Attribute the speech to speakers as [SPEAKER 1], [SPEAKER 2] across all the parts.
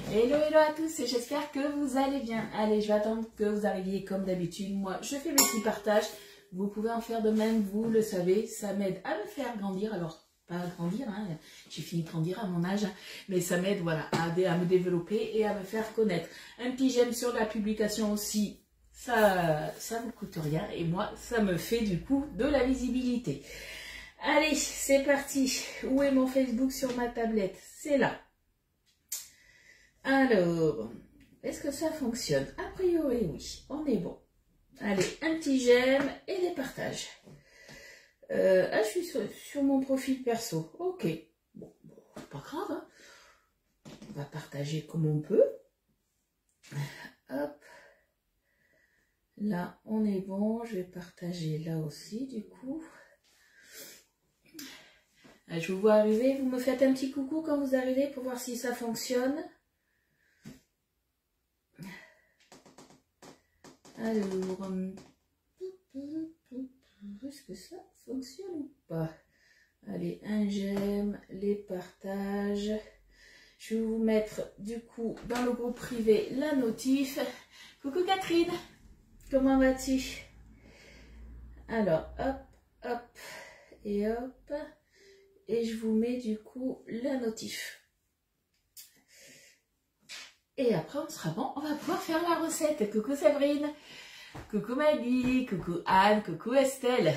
[SPEAKER 1] Hello, hello à tous et j'espère que vous allez bien. Allez, je vais attendre que vous arriviez comme d'habitude. Moi, je fais mes petits partages. Vous pouvez en faire de même, vous le savez. Ça m'aide à me faire grandir. Alors, pas grandir, hein. J'ai fini de grandir à mon âge. Hein. Mais ça m'aide, voilà, à me développer et à me faire connaître. Un petit j'aime sur la publication aussi. Ça ne coûte rien. Et moi, ça me fait du coup de la visibilité. Allez, c'est parti. Où est mon Facebook sur ma tablette? C'est là. Alors, est-ce que ça fonctionne? A priori, oui. On est bon. Allez, un petit j'aime et des partages. Je suis sur mon profil perso. Ok. Bon, pas grave. Hein. On va partager comme on peut. Hop. Là, on est bon. Je vais partager là aussi, du coup. Je vous vois arriver. Vous me faites un petit coucou quand vous arrivez pour voir si ça fonctionne. Alors, est-ce que ça fonctionne ou pas? Allez, un j'aime, les partages. Je vais vous mettre du coup dans le groupe privé la notif. Coucou Catherine, comment vas-tu? Alors, hop, hop et hop. Et je vous mets du coup la notif. Et après, on sera bon, on va pouvoir faire la recette. Coucou Sabrine, coucou Maggie, coucou Anne, coucou Estelle.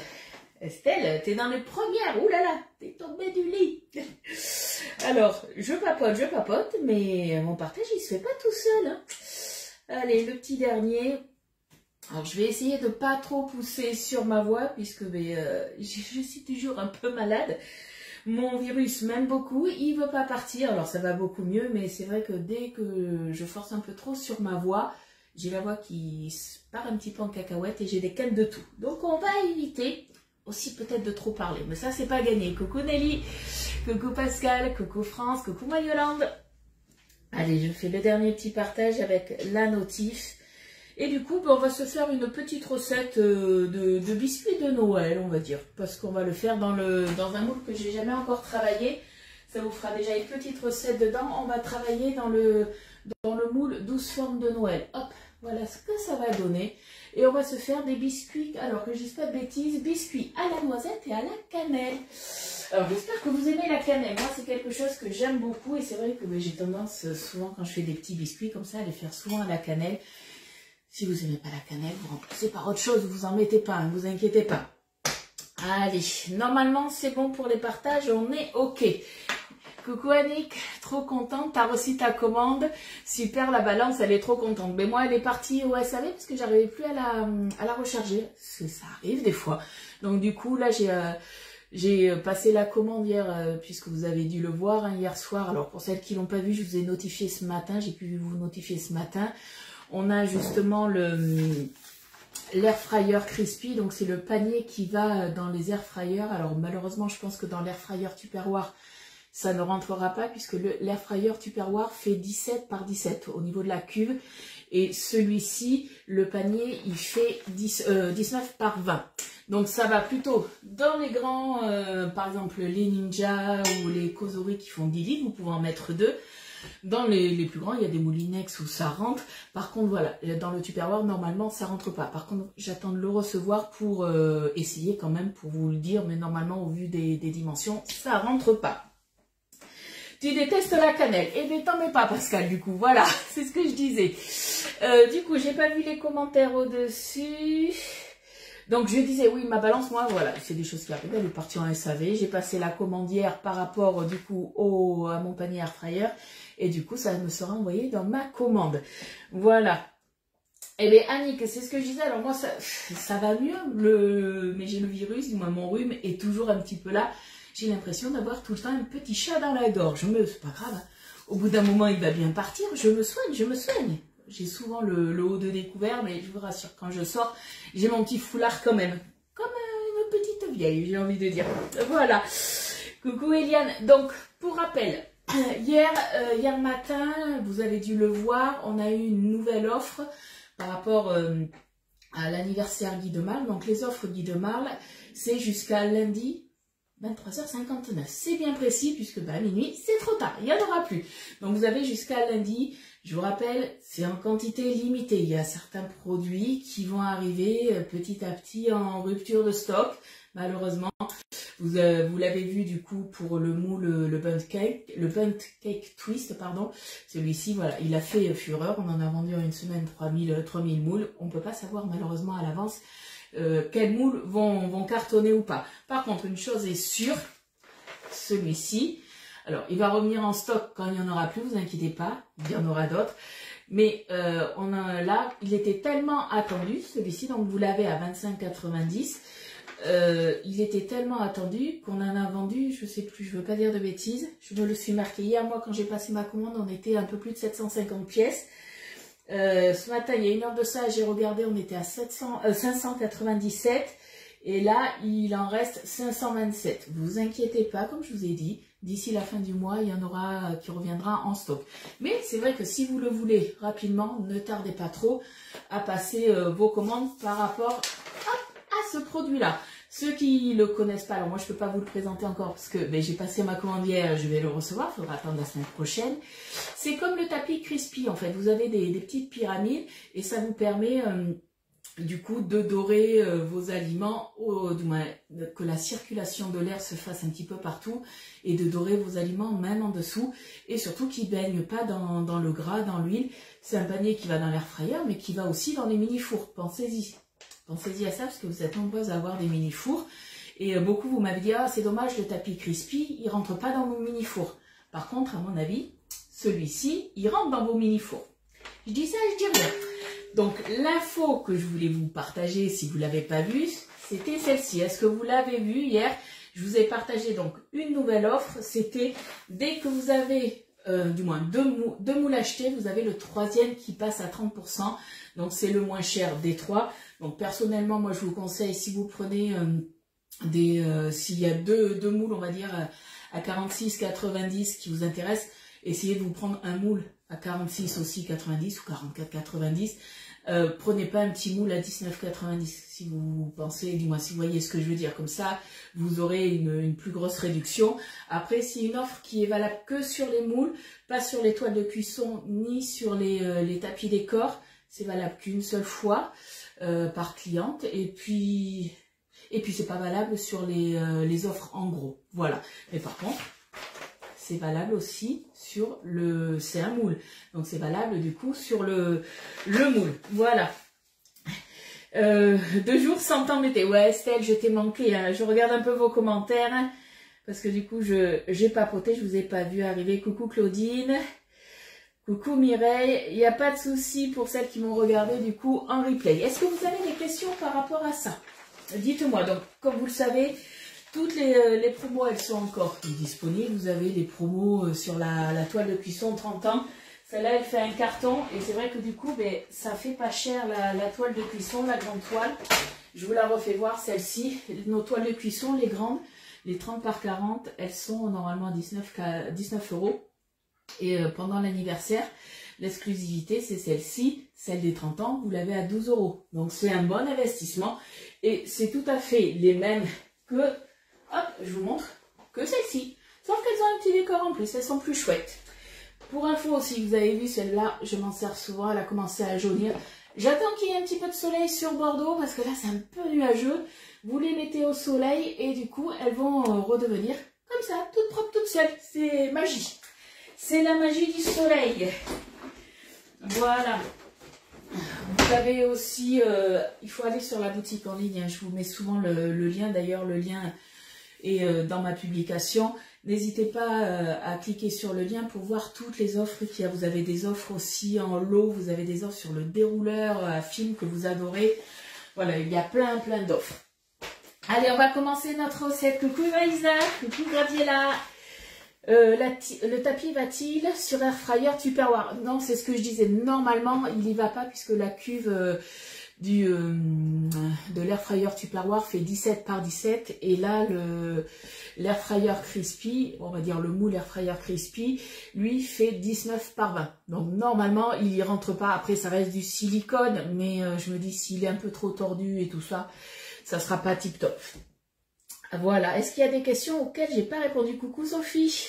[SPEAKER 1] Estelle, t'es dans les premières, oulala, t'es tombée du lit. Alors, je papote, mais mon partage, il se fait pas tout seul. Hein. Allez, le petit dernier. Alors, je vais essayer de pas trop pousser sur ma voix, puisque je suis toujours un peu malade. Mon virus m'aime beaucoup, il veut pas partir, alors ça va beaucoup mieux, mais c'est vrai que dès que je force un peu trop sur ma voix, j'ai la voix qui part un petit peu en cacahuète et j'ai des cannes de tout. Donc on va éviter aussi peut-être de trop parler, mais ça c'est pas gagné. Coucou Nelly, coucou Pascal, coucou France, coucou moi Yolande. Allez, je fais le dernier petit partage avec la notif. Et du coup, on va se faire une petite recette de biscuits de Noël, on va dire. Parce qu'on va le faire dans un moule que j'ai jamais encore travaillé. Ça vous fera déjà une petite recette dedans. On va travailler dans le moule 12 formes de Noël. Hop, voilà ce que ça va donner. Et on va se faire des biscuits, alors que je dise pas de bêtises, biscuits à la noisette et à la cannelle. Alors j'espère que vous aimez la cannelle. Moi, c'est quelque chose que j'aime beaucoup. Et c'est vrai que j'ai tendance, souvent quand je fais des petits biscuits comme ça, à les faire souvent à la cannelle. Si vous n'aimez pas la cannelle, vous remplacez par autre chose, vous en mettez pas, ne vous inquiétez pas. Allez, normalement c'est bon pour les partages, on est ok. Coucou Annick, trop contente, t'as reçu ta commande. Super, la balance, elle est trop contente. Mais moi, elle est partie au SAV parce que j'arrivais plus à la recharger. Ça arrive des fois. Donc du coup, là, j'ai passé la commande hier, puisque vous avez dû le voir hein, hier soir. Alors pour celles qui l'ont pas vu, je vous ai notifié ce matin, j'ai pu vous notifier ce matin. On a justement l'air fryer crispy, donc c'est le panier qui va dans les air fryers. Alors malheureusement, je pense que dans l'air fryer Tupperware, ça ne rentrera pas puisque l'air fryer Tupperware fait 17 par 17 au niveau de la cuve. Et celui-ci, le panier, il fait 19 par 20. Donc ça va plutôt dans les grands, par exemple les Ninja ou les Kozori qui font 10 litres, vous pouvez en mettre 2. Dans les plus grands, il y a des Moulinex où ça rentre. Par contre, voilà, dans le Tupperware, normalement, ça rentre pas. Par contre, j'attends de le recevoir pour essayer quand même, pour vous le dire. Mais normalement, au vu des dimensions, ça rentre pas. Tu détestes la cannelle. Eh bien, t'en mets pas, Pascal, du coup. Voilà, c'est ce que je disais. Du coup, j'ai pas vu les commentaires au-dessus. Donc, je disais, oui, ma balance, moi, voilà, c'est des choses qui arrivent. Elle est partie en SAV. J'ai passé la commande hier par rapport, du coup, à mon panier air fryer. Et du coup, ça me sera envoyé dans ma commande. Voilà. Eh bien, Annick, c'est ce que je disais. Alors, moi, ça va mieux. Mais j'ai le virus, du moins, mon rhume est toujours un petit peu là. J'ai l'impression d'avoir tout le temps un petit chat dans la gorge. Mais c'est pas grave. Hein. Au bout d'un moment, il va bien partir. Je me soigne. J'ai souvent le haut de découvert, mais je vous rassure, quand je sors, j'ai mon petit foulard quand même. Comme une petite vieille, j'ai envie de dire. Voilà. Coucou Eliane. Donc, pour rappel, hier matin, vous avez dû le voir, on a eu une nouvelle offre par rapport à l'anniversaire Guy de Marle. Donc, les offres Guy de Marle, c'est jusqu'à lundi. 23h59. C'est bien précis puisque bah, à minuit, c'est trop tard. Il n'y en aura plus. Donc vous avez jusqu'à lundi. Je vous rappelle, c'est en quantité limitée. Il y a certains produits qui vont arriver petit à petit en rupture de stock. Malheureusement, vous l'avez vu du coup pour le moule, le Bundt Cake Twist, pardon. Celui-ci, voilà, il a fait fureur. On en a vendu en une semaine 3000 moules. On ne peut pas savoir malheureusement à l'avance quels moules vont cartonner ou pas. Par contre, une chose est sûre, celui-ci, alors il va revenir en stock quand il n'y en aura plus, vous inquiétez pas, il y en aura d'autres. Mais là, il était tellement attendu, celui-ci, donc vous l'avez à 25,90. Il était tellement attendu qu'on en a vendu, je sais plus, je veux pas dire de bêtises. Je me le suis marqué hier, moi quand j'ai passé ma commande, on était un peu plus de 750 pièces. Ce matin, il y a une heure de ça, j'ai regardé, on était à 597. Et là, il en reste 527. Vous inquiétez pas, comme je vous ai dit, d'ici la fin du mois, il y en aura qui reviendra en stock. Mais c'est vrai que si vous le voulez rapidement, ne tardez pas trop à passer vos commandes par rapport à ce produit-là. Ceux qui le connaissent pas, alors moi je peux pas vous le présenter encore parce que ben, j'ai passé ma commande hier, je vais le recevoir, il faudra attendre la semaine prochaine. C'est comme le tapis crispy en fait, vous avez des petites pyramides et ça vous permet du coup de dorer vos aliments, du moins que la circulation de l'air se fasse un petit peu partout et de dorer vos aliments même en dessous et surtout qu'ils ne baignent pas dans le gras, dans l'huile. C'est un panier qui va dans l'air fryer mais qui va aussi dans les mini-fours, pensez-y. Pensez-y à ça parce que vous êtes nombreuses à avoir des mini-fours. Et beaucoup vous m'avez dit, ah c'est dommage le tapis crispy, il rentre pas dans mon mini-four. Par contre, à mon avis, celui-ci, il rentre dans vos mini-fours. Je dis ça, je dis rien. Donc l'info que je voulais vous partager, si vous ne l'avez pas vue, c'était celle-ci. Est-ce que vous l'avez vue hier? Je vous ai partagé donc une nouvelle offre. C'était dès que vous avez du moins deux moules achetés, vous avez le troisième qui passe à 30%. Donc c'est le moins cher des trois. Donc personnellement, moi je vous conseille, si vous prenez s'il y a deux moules, on va dire à 46,90 qui vous intéressent, essayez de vous prendre un moule à 46 aussi 90 ou 44,90. Prenez pas un petit moule à 19,90 si vous pensez, du moins si vous voyez ce que je veux dire. Comme ça, vous aurez une plus grosse réduction. Après, c'est une offre qui est valable que sur les moules, pas sur les toiles de cuisson ni sur les tapis décor. C'est valable qu'une seule fois par cliente. Et puis c'est pas valable sur les offres en gros. Voilà. Mais par contre, c'est valable aussi sur c'est un moule. Donc c'est valable du coup sur le moule. Voilà. 2 jours sans t'embêter. Ouais Estelle, je t'ai manqué. Hein. Je regarde un peu vos commentaires. Hein, parce que du coup, j'ai papoté. Je vous ai pas vu arriver. Coucou Claudine. Coucou Mireille. Il n'y a pas de souci pour celles qui m'ont regardé du coup en replay. Est-ce que vous avez des questions par rapport à ça? Dites-moi. Donc, comme vous le savez, toutes les promos, elles sont encore disponibles. Vous avez les promos sur la toile de cuisson 30 ans. Celle-là, elle fait un carton. Et c'est vrai que du coup, ben, ça fait pas cher la toile de cuisson, la grande toile. Je vous la refais voir, celle-ci. Nos toiles de cuisson, les grandes, les 30 par 40, elles sont normalement à 19 €. Et pendant l'anniversaire, l'exclusivité, c'est celle-ci, celle des 30 ans. Vous l'avez à 12 €. Donc, c'est un bon investissement. Et c'est tout à fait les mêmes que... Hop, je vous montre que celle-ci. Sauf qu'elles ont un petit décor en plus, elles sont plus chouettes. Pour info aussi, vous avez vu celle-là, je m'en sers souvent, elle a commencé à jaunir. J'attends qu'il y ait un petit peu de soleil sur Bordeaux parce que là c'est un peu nuageux. Vous les mettez au soleil et du coup elles vont redevenir comme ça, toutes propres, toutes seules. C'est magie. C'est la magie du soleil. Voilà. Vous avez aussi, il faut aller sur la boutique en ligne. Hein. Je vous mets souvent le lien. D'ailleurs, le lien est dans ma publication. N'hésitez pas à cliquer sur le lien pour voir toutes les offres qu'il y a. Vous avez des offres aussi en lot. Vous avez des offres sur le dérouleur à film que vous adorez. Voilà, il y a plein d'offres. Allez, on va commencer notre recette. Coucou Maïsa, coucou Graviela. Le tapis va-t-il sur air fryer Tupperware? Non, c'est ce que je disais. Normalement, il n'y va pas puisque la cuve de l'air fryer Tupperware fait 17 par 17 et là l'air fryer crispy, on va dire le moule air fryer crispy, lui fait 19 par 20. Donc normalement, il y rentre pas. Après, ça reste du silicone, mais je me dis s'il est un peu trop tordu et tout ça, ça sera pas tip top. Voilà. Est-ce qu'il y a des questions auxquelles j'ai pas répondu? Coucou Sophie.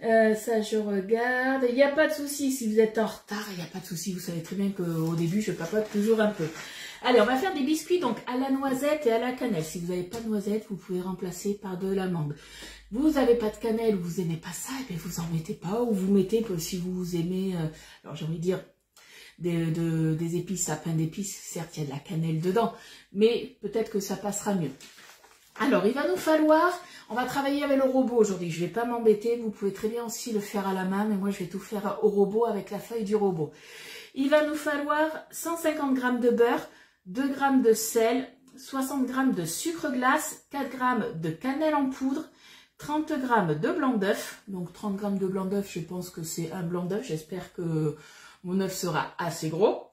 [SPEAKER 1] Ça je regarde. Il n'y a pas de souci si vous êtes en retard. Il n'y a pas de souci. Vous savez très bien qu'au début je papote toujours un peu. Allez, on va faire des biscuits donc à la noisette et à la cannelle. Si vous n'avez pas de noisette, vous pouvez remplacer par de l'amande. Vous n'avez pas de cannelle ou vous n'aimez pas ça, et bien vous en mettez pas. Ou vous mettez, si vous aimez, alors j'ai envie de dire, des épices, à pain d'épices. Certes, il y a de la cannelle dedans, mais peut-être que ça passera mieux. Alors, il va nous falloir, on va travailler avec le robot aujourd'hui. Je ne vais pas m'embêter, vous pouvez très bien aussi le faire à la main, mais moi je vais tout faire au robot avec la feuille du robot. Il va nous falloir 150 g de beurre, 2 g de sel, 60 g de sucre glace, 4 g de cannelle en poudre, 30 g de blanc d'œuf. Donc 30 g de blanc d'œuf, je pense que c'est un blanc d'œuf. J'espère que mon œuf sera assez gros.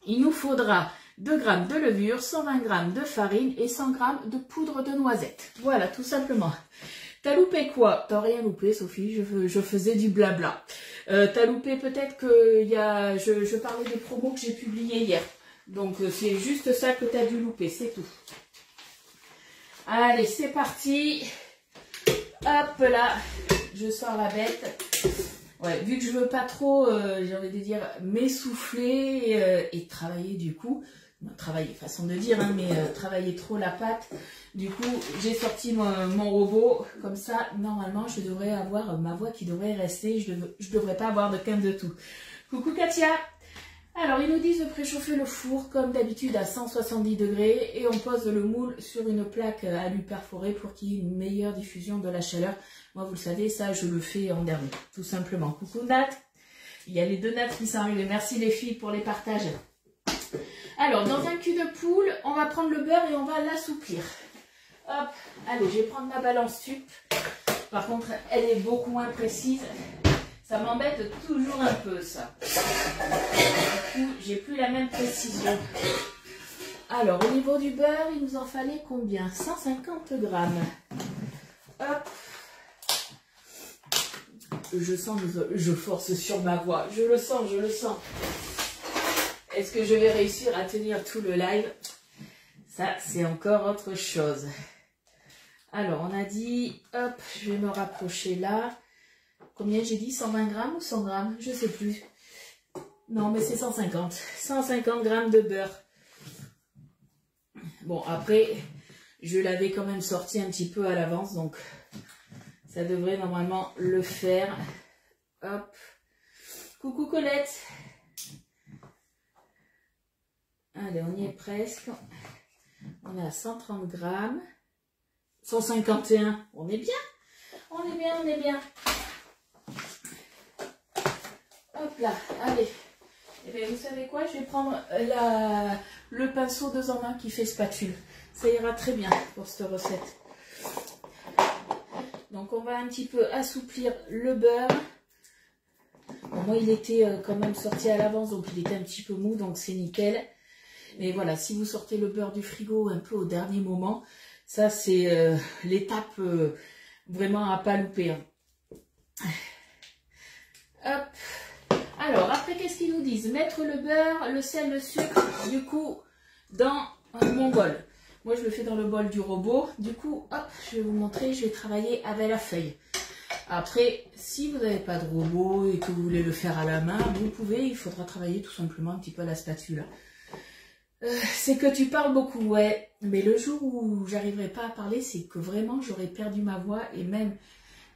[SPEAKER 1] Il nous faudra 2 g de levure, 120 g de farine et 100 g de poudre de noisette. Voilà, tout simplement. T'as loupé quoi? T'as rien loupé, Sophie, je faisais du blabla. T'as loupé peut-être que je parlais des promos que j'ai publiés hier. Donc c'est juste ça que t'as dû louper, c'est tout. Allez, c'est parti. Hop là, je sors la bête. Ouais, vu que je veux pas trop, j'ai envie de dire, m'essouffler et travailler du coup. Travailler, façon de dire, hein, mais travailler trop la pâte. Du coup, j'ai sorti mon robot. Comme ça, normalement, je devrais avoir ma voix qui devrait rester. Je devrais pas avoir de quinte de tout. Coucou Katia. Alors, ils nous disent de préchauffer le four, comme d'habitude, à 170 degrés. Et on pose le moule sur une plaque à alu perforé pour qu'il y ait une meilleure diffusion de la chaleur. Moi, vous le savez, ça, je le fais en dernier, tout simplement. Coucou Nat. Il y a les deux Nat qui sont arrivées. Merci les filles pour les partages. Alors, dans un cul de poule, on va prendre le beurre et on va l'assouplir. Hop, allez, je vais prendre ma balance sup. Par contre, elle est beaucoup moins précise. Ça m'embête toujours un peu, ça. Du coup, j'ai plus la même précision. Alors, au niveau du beurre, il nous en fallait combien? 150 g. Hop. Je sens que je force sur ma voix. Je le sens, je le sens. Est-ce que je vais réussir à tenir tout le live? Ça, c'est encore autre chose. Alors, on a dit, hop, je vais me rapprocher là. Combien j'ai dit? 120 g ou 100 g? Je sais plus. Non, mais c'est 150. 150 g de beurre. Bon, après, je l'avais quand même sorti un petit peu à l'avance, donc ça devrait normalement le faire. Hop. Coucou Colette. Allez, on y est presque. On est à 130 g. 151. On est bien. On est bien, on est bien. Hop là, allez. Et bien, vous savez quoi? Je vais prendre le pinceau 2 en 1 qui fait spatule. Ça ira très bien pour cette recette. Donc, on va un petit peu assouplir le beurre. Bon, moi, il était quand même sorti à l'avance, donc il était un petit peu mou, donc c'est nickel. Mais voilà, si vous sortez le beurre du frigo un peu au dernier moment, ça c'est l'étape vraiment à pas louper. Hein. Hop. Alors, après, qu'est-ce qu'ils nous disent? Mettre le beurre, le sel, le sucre, du coup, dans mon bol. Moi, je le fais dans le bol du robot. Du coup, hop, je vais vous montrer, je vais travailler avec la feuille. Après, si vous n'avez pas de robot et que vous voulez le faire à la main, vous pouvez, il faudra travailler tout simplement un petit peu à la spatule. C'est que tu parles beaucoup, ouais. Mais le jour où j'arriverai pas à parler, c'est que vraiment j'aurais perdu ma voix. Et même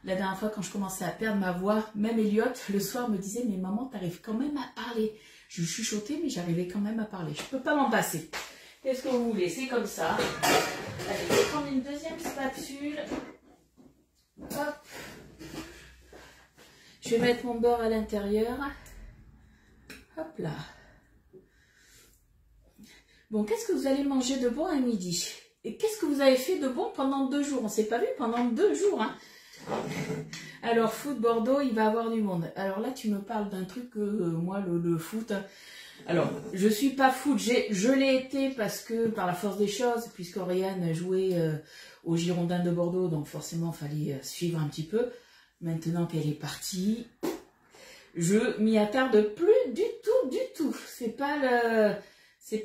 [SPEAKER 1] la dernière fois quand je commençais à perdre ma voix, même Elliot le soir me disait mais maman t'arrives quand même à parler. Je chuchotais mais j'arrivais quand même à parler. Je peux pas m'en passer. Qu'est-ce que vous voulez? C'est comme ça. Allez, je vais prendre une deuxième spatule. Hop. Je vais mettre mon beurre à l'intérieur. Hop là. Bon, qu'est-ce que vous allez manger de bon à midi? Et qu'est-ce que vous avez fait de bon pendant 2 jours? On ne s'est pas vu pendant 2 jours. Hein. Alors, foot Bordeaux, il va y avoir du monde. Alors là, tu me parles d'un truc que moi, le foot... Alors, je ne suis pas foot. Je l'ai été parce que, par la force des choses, puisque Oriane jouait aux Girondins de Bordeaux, donc forcément, il fallait suivre un petit peu. Maintenant qu'elle est partie, je m'y attarde plus du tout. C'est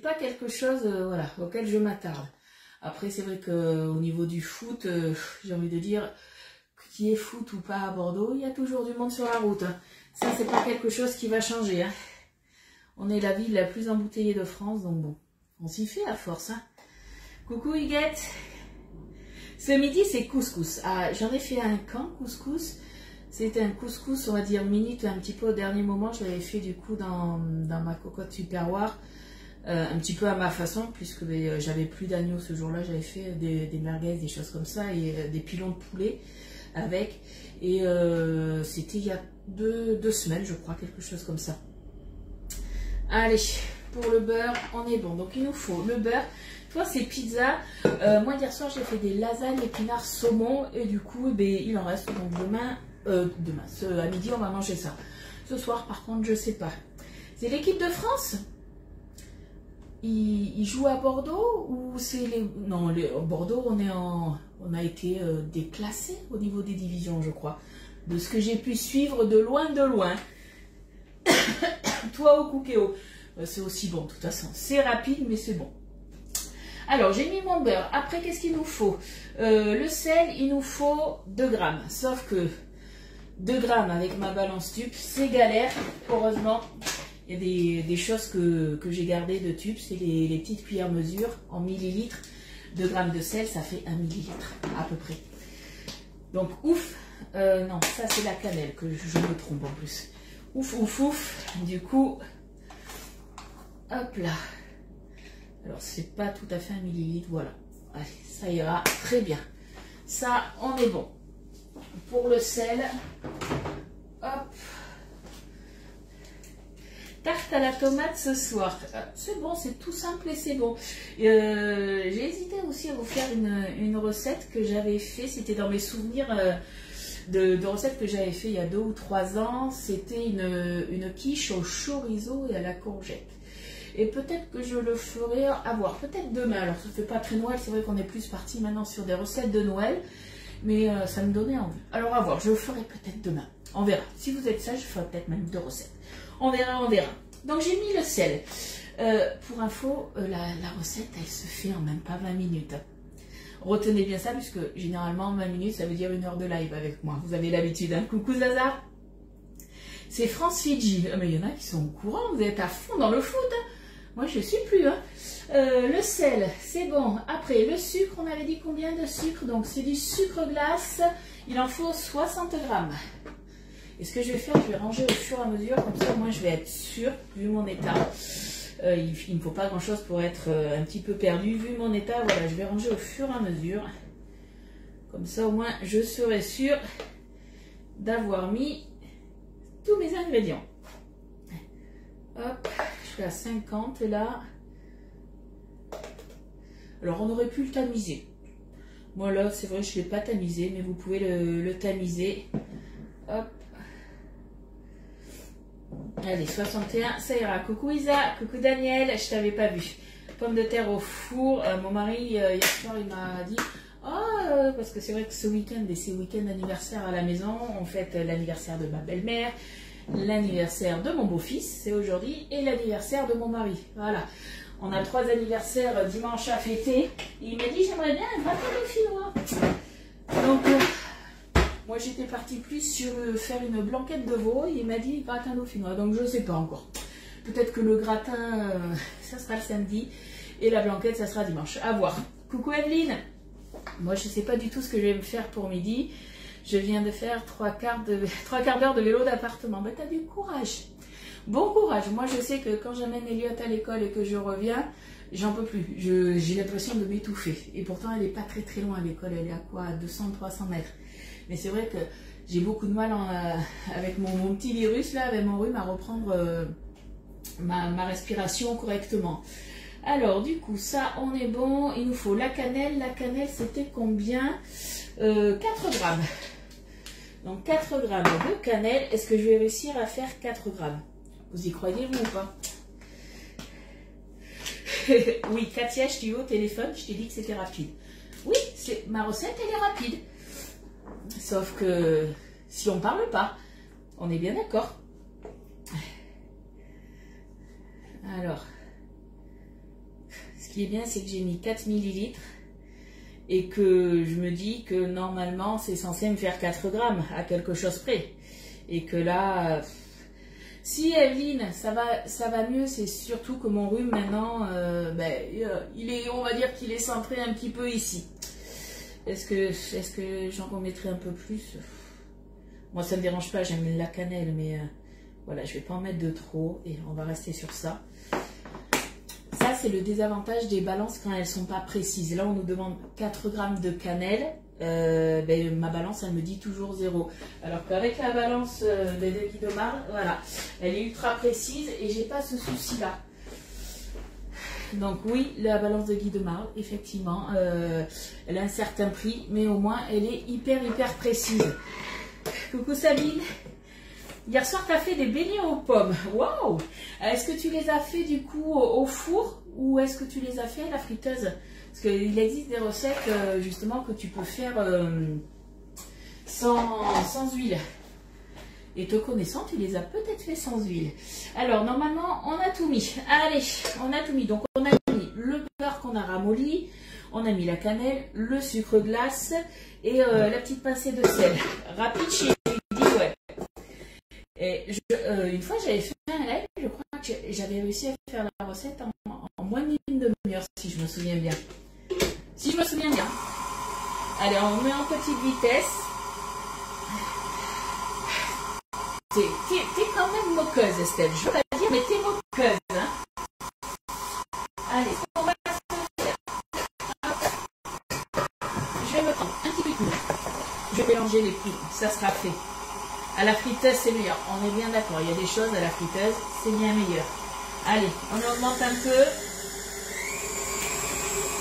[SPEAKER 1] pas quelque chose voilà, auquel je m'attarde. Après, c'est vrai qu'au niveau du foot, j'ai envie de dire, qui est foot ou pas à Bordeaux, il y a toujours du monde sur la route. Hein. Ça, c'est pas quelque chose qui va changer. Hein. On est la ville la plus embouteillée de France, donc bon, on s'y fait à force. Hein. Coucou Huguette. Ce midi, c'est couscous. Ah, j'en ai fait un camp couscous. C'était un couscous, on va dire, minute, un petit peu au dernier moment. Je l'avais fait du coup dans ma cocotte Tupperware. Un petit peu à ma façon, puisque j'avais plus d'agneau ce jour-là. J'avais fait des merguez, des choses comme ça, et des pilons de poulet avec. Et c'était il y a deux semaines, je crois, quelque chose comme ça. Allez, pour le beurre, on est bon. Donc il nous faut le beurre. Toi, c'est pizza. Moi, hier soir, j'ai fait des lasagnes épinards saumon. Et du coup, il en reste. Donc demain, à midi, on va manger ça. Ce soir, par contre, je sais pas. C'est l'équipe de France. Ils jouent à Bordeaux ou c'est les... Non, Bordeaux, on a été déclassé au niveau des divisions, je crois. De ce que j'ai pu suivre de loin, Toi au Cookéo. C'est aussi bon, de toute façon. C'est rapide, mais c'est bon. Alors, j'ai mis mon beurre. Après, qu'est-ce qu'il nous faut? Le sel, il nous faut 2 grammes. Sauf que 2 grammes avec ma balance tube, c'est galère. Heureusement, il y a des choses que j'ai gardées de tube. C'est les petites cuillères mesure en millilitres. 2 grammes de sel, ça fait 1 millilitre à peu près. Donc, ouf. Non, ça, c'est la cannelle que je me trompe en plus. Ouf, ouf, ouf. Du coup, hop là. Alors, c'est pas tout à fait 1 millilitre, voilà. Allez, ça ira très bien. Ça, on est bon. Pour le sel, hop. Tarte à la tomate ce soir. C'est bon, c'est tout simple et c'est bon. J'ai hésité aussi à vous faire une recette que j'avais fait. C'était dans mes souvenirs de recettes que j'avais fait il y a 2 ou 3 ans. C'était une quiche au chorizo et à la courgette. Et peut-être que je le ferai à voir, peut-être demain. Alors ça ne fait pas très Noël, c'est vrai qu'on est plus parti maintenant sur des recettes de Noël. Mais ça me donnait envie. Alors à voir, je le ferai peut-être demain. On verra. Si vous êtes sage, je ferai peut-être même 2 recettes. On verra, on verra. Donc j'ai mis le sel. Pour info, la recette, elle se fait en même pas 20 minutes. Retenez bien ça, puisque généralement 20 minutes, ça veut dire 1 heure de live avec moi. Vous avez l'habitude, hein. Coucou Zaza. C'est France-Fidji. Mais il y en a qui sont au courant, vous êtes à fond dans le foot. Hein. Moi, je ne suis plus. Hein. Le sel, c'est bon. Après, le sucre, on avait dit combien de sucre? Donc, c'est du sucre glace. Il en faut 60 grammes. Et ce que je vais faire, je vais ranger au fur et à mesure. Comme ça, moi, je vais être sûre, vu mon état. Il ne me faut pas grand-chose pour être un petit peu perdu. Vu mon état, voilà, je vais ranger au fur et à mesure. Comme ça, au moins, je serai sûre d'avoir mis tous mes ingrédients. Hop, je suis à 50 là. Alors, on aurait pu le tamiser. Moi, là, c'est vrai, je ne l'ai pas tamisé, mais vous pouvez le tamiser. Hop. Allez, 61, ça ira. Coucou Isa, coucou Daniel, je t'avais pas vu. Pommes de terre au four. Mon mari, hier soir, il m'a dit... Oh, parce que c'est vrai que ce week-end, et c'est week-end d'anniversaire à la maison, on fête l'anniversaire de ma belle-mère, l'anniversaire de mon beau-fils, c'est aujourd'hui, et l'anniversaire de mon mari. Voilà. On a 3 anniversaires dimanche à fêter. Et il m'a dit, j'aimerais bien un gratin dauphinois. Donc, moi j'étais partie plus sur faire une blanquette de veau. Et il m'a dit gratin dauphinois. Donc, je ne sais pas encore. Peut-être que le gratin, ça sera le samedi. Et la blanquette, ça sera dimanche. À voir. Coucou Evelyne. Moi, je ne sais pas du tout ce que je vais me faire pour midi. Je viens de faire 3 quarts d'heure de vélo d'appartement. Ben, t'as du courage. Bon courage. Moi, je sais que quand j'amène Elliot à l'école et que je reviens, j'en peux plus. J'ai l'impression de m'étouffer. Et pourtant, elle n'est pas très très loin à l'école. Elle est à quoi? 200-300 mètres. Mais c'est vrai que j'ai beaucoup de mal avec mon petit virus, là, avec mon rhume, à reprendre ma respiration correctement. Alors, du coup, ça, on est bon. Il nous faut la cannelle. La cannelle, c'était combien? 4 grammes. Donc, 4 grammes de cannelle. Est-ce que je vais réussir à faire 4 grammes? Vous y croyez, vous, ou pas? Oui, Katia, je t'ai eu au téléphone. Je t'ai dit que c'était rapide. Oui, ma recette, elle est rapide. Sauf que si on ne parle pas, on est bien d'accord. Alors... Ce qui est bien, c'est que j'ai mis 4 millilitres. et que je me dis que normalement c'est censé me faire 4 grammes à quelque chose près. Et que là, si Evelyne, ça va mieux, c'est surtout que mon rhume maintenant, on va dire qu'il est centré un petit peu ici. Est-ce que j'en remettrai un peu plus? Moi ça me dérange pas, j'aime la cannelle, mais voilà, je vais pas en mettre de trop et on va rester sur ça. Ça, c'est le désavantage des balances quand elles sont pas précises. Là, on nous demande 4 grammes de cannelle. Ma balance, elle me dit toujours 0. Alors qu'avec la balance de Guy de Marle, voilà, elle est ultra précise et j'ai pas ce souci-là. Donc oui, la balance de Guy de Marle, effectivement, elle a un certain prix, mais au moins, elle est hyper précise. Coucou Sabine. Hier soir, tu as fait des beignets aux pommes. Waouh! Est-ce que tu les as fait du coup au four ou est-ce que tu les as fait à la friteuse? Parce qu'il existe des recettes justement que tu peux faire sans huile. Et te connaissant, tu les as peut-être fait sans huile. Alors, normalement, on a tout mis. Allez, on a tout mis. Donc, on a mis le beurre qu'on a ramolli. On a mis la cannelle, le sucre glace et la petite pincée de sel. Rapide chez Judy, ouais. Et une fois, j'avais fait un live, je crois que j'avais réussi à faire la recette en moins d'une demi-heure, si je me souviens bien. Si je me souviens bien. Allez, on met en petite vitesse. T'es quand même moqueuse, Estelle. Je veux pas dire, mais t'es moqueuse. Hein. Allez, on va se faire. Je vais me prendre un petit peu de poudre. Je vais mélanger les poudres, ça sera fait. À la friteuse, c'est meilleur. On est bien d'accord. Il y a des choses à la friteuse, c'est bien meilleur. Allez, on augmente un peu.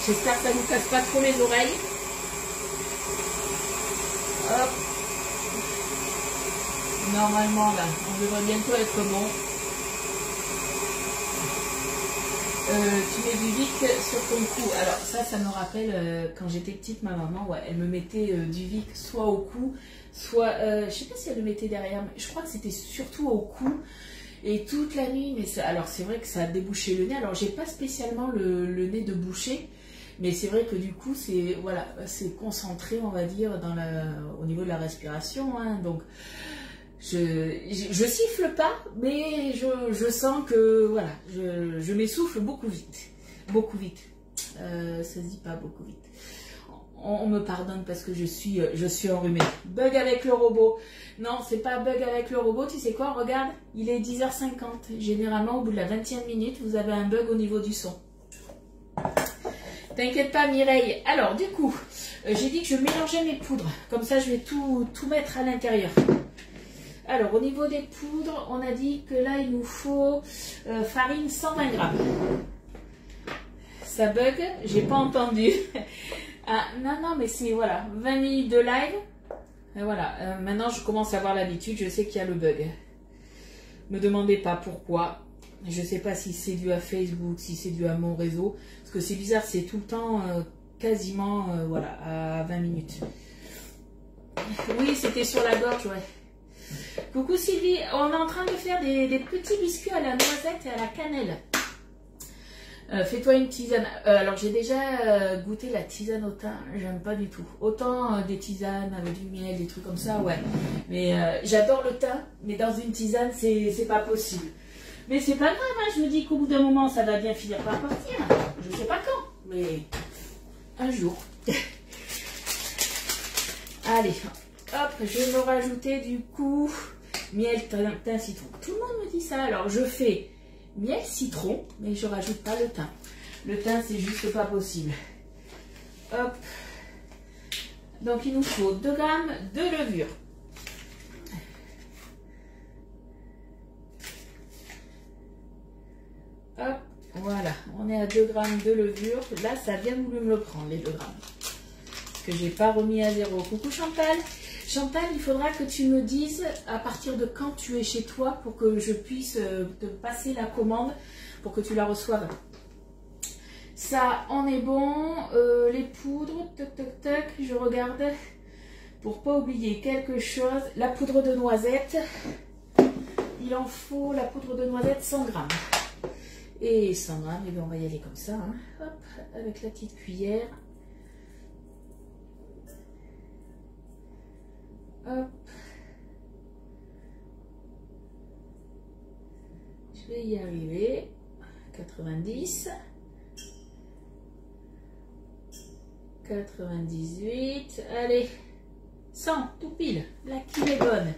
[SPEAKER 1] J'espère que ça ne vous casse pas trop les oreilles. Hop. Normalement, là, on devrait bientôt être bon. Tu mets du Vic sur ton cou. Alors ça me rappelle quand j'étais petite, ma maman, ouais, elle me mettait du Vic soit au cou, soit, je sais pas si elle le mettait derrière, mais je crois que c'était surtout au cou. Et toute la nuit, mais ça, alors c'est vrai que ça a débouché le nez. Alors j'ai pas spécialement le nez de boucher, mais c'est vrai que du coup c'est voilà, c'est concentré, on va dire, au niveau de la respiration, hein, donc. Je siffle pas, mais je sens que voilà, je m'essouffle beaucoup vite. Beaucoup vite. Ça se dit pas beaucoup vite. On me pardonne parce que je suis enrhumée. Bug avec le robot. Non, c'est pas bug avec le robot. Tu sais quoi, regarde, il est 10h50. Généralement, au bout de la 20e minute, vous avez un bug au niveau du son. T'inquiète pas, Mireille. Alors, du coup, j'ai dit que je mélangeais mes poudres. Comme ça, je vais tout mettre à l'intérieur. Alors, au niveau des poudres, on a dit que là, il nous faut farine 120 grammes. Ça bug, j'ai pas entendu. Ah, non, mais c'est, voilà, 20 minutes de live. Et voilà, maintenant, je commence à avoir l'habitude, je sais qu'il y a le bug. Me demandez pas pourquoi. Je sais pas si c'est dû à Facebook, si c'est dû à mon réseau. Parce que c'est bizarre, c'est tout le temps, quasiment, voilà, à 20 minutes. Oui, c'était sur la gorge, ouais. Coucou Sylvie, on est en train de faire des petits biscuits à la noisette et à la cannelle. Fais-toi une tisane. Alors j'ai déjà goûté la tisane au thym, j'aime pas du tout. Autant des tisanes avec du miel, des trucs comme ça, ouais. Mais j'adore le thym, mais dans une tisane, c'est pas possible. Mais c'est pas grave, hein, je me dis qu'au bout d'un moment, ça va bien finir par partir. Je sais pas quand, mais un jour. Allez. Hop, je vais me rajouter du coup miel, thym, citron. Tout le monde me dit ça. Alors je fais miel, citron, mais je rajoute pas le thym. Le thym, c'est juste pas possible. Hop. Donc il nous faut 2 grammes de levure. Hop, voilà. On est à 2 grammes de levure. Là, ça vient voulu me le prendre, les 2 grammes. Que j'ai pas remis à 0. Coucou Chantal. Chantal, il faudra que tu me dises à partir de quand tu es chez toi pour que je puisse te passer la commande pour que tu la reçoives. Ça, on est bon. Les poudres, tac, tac, tac, je regarde pour pas oublier quelque chose. La poudre de noisette, il en faut la poudre de noisette 100 grammes. Et 100 grammes, et bien on va y aller comme ça, hein. Hop, avec la petite cuillère. Hop. Je vais y arriver. 90. 98. Allez. 100, tout pile. La qui est bonne.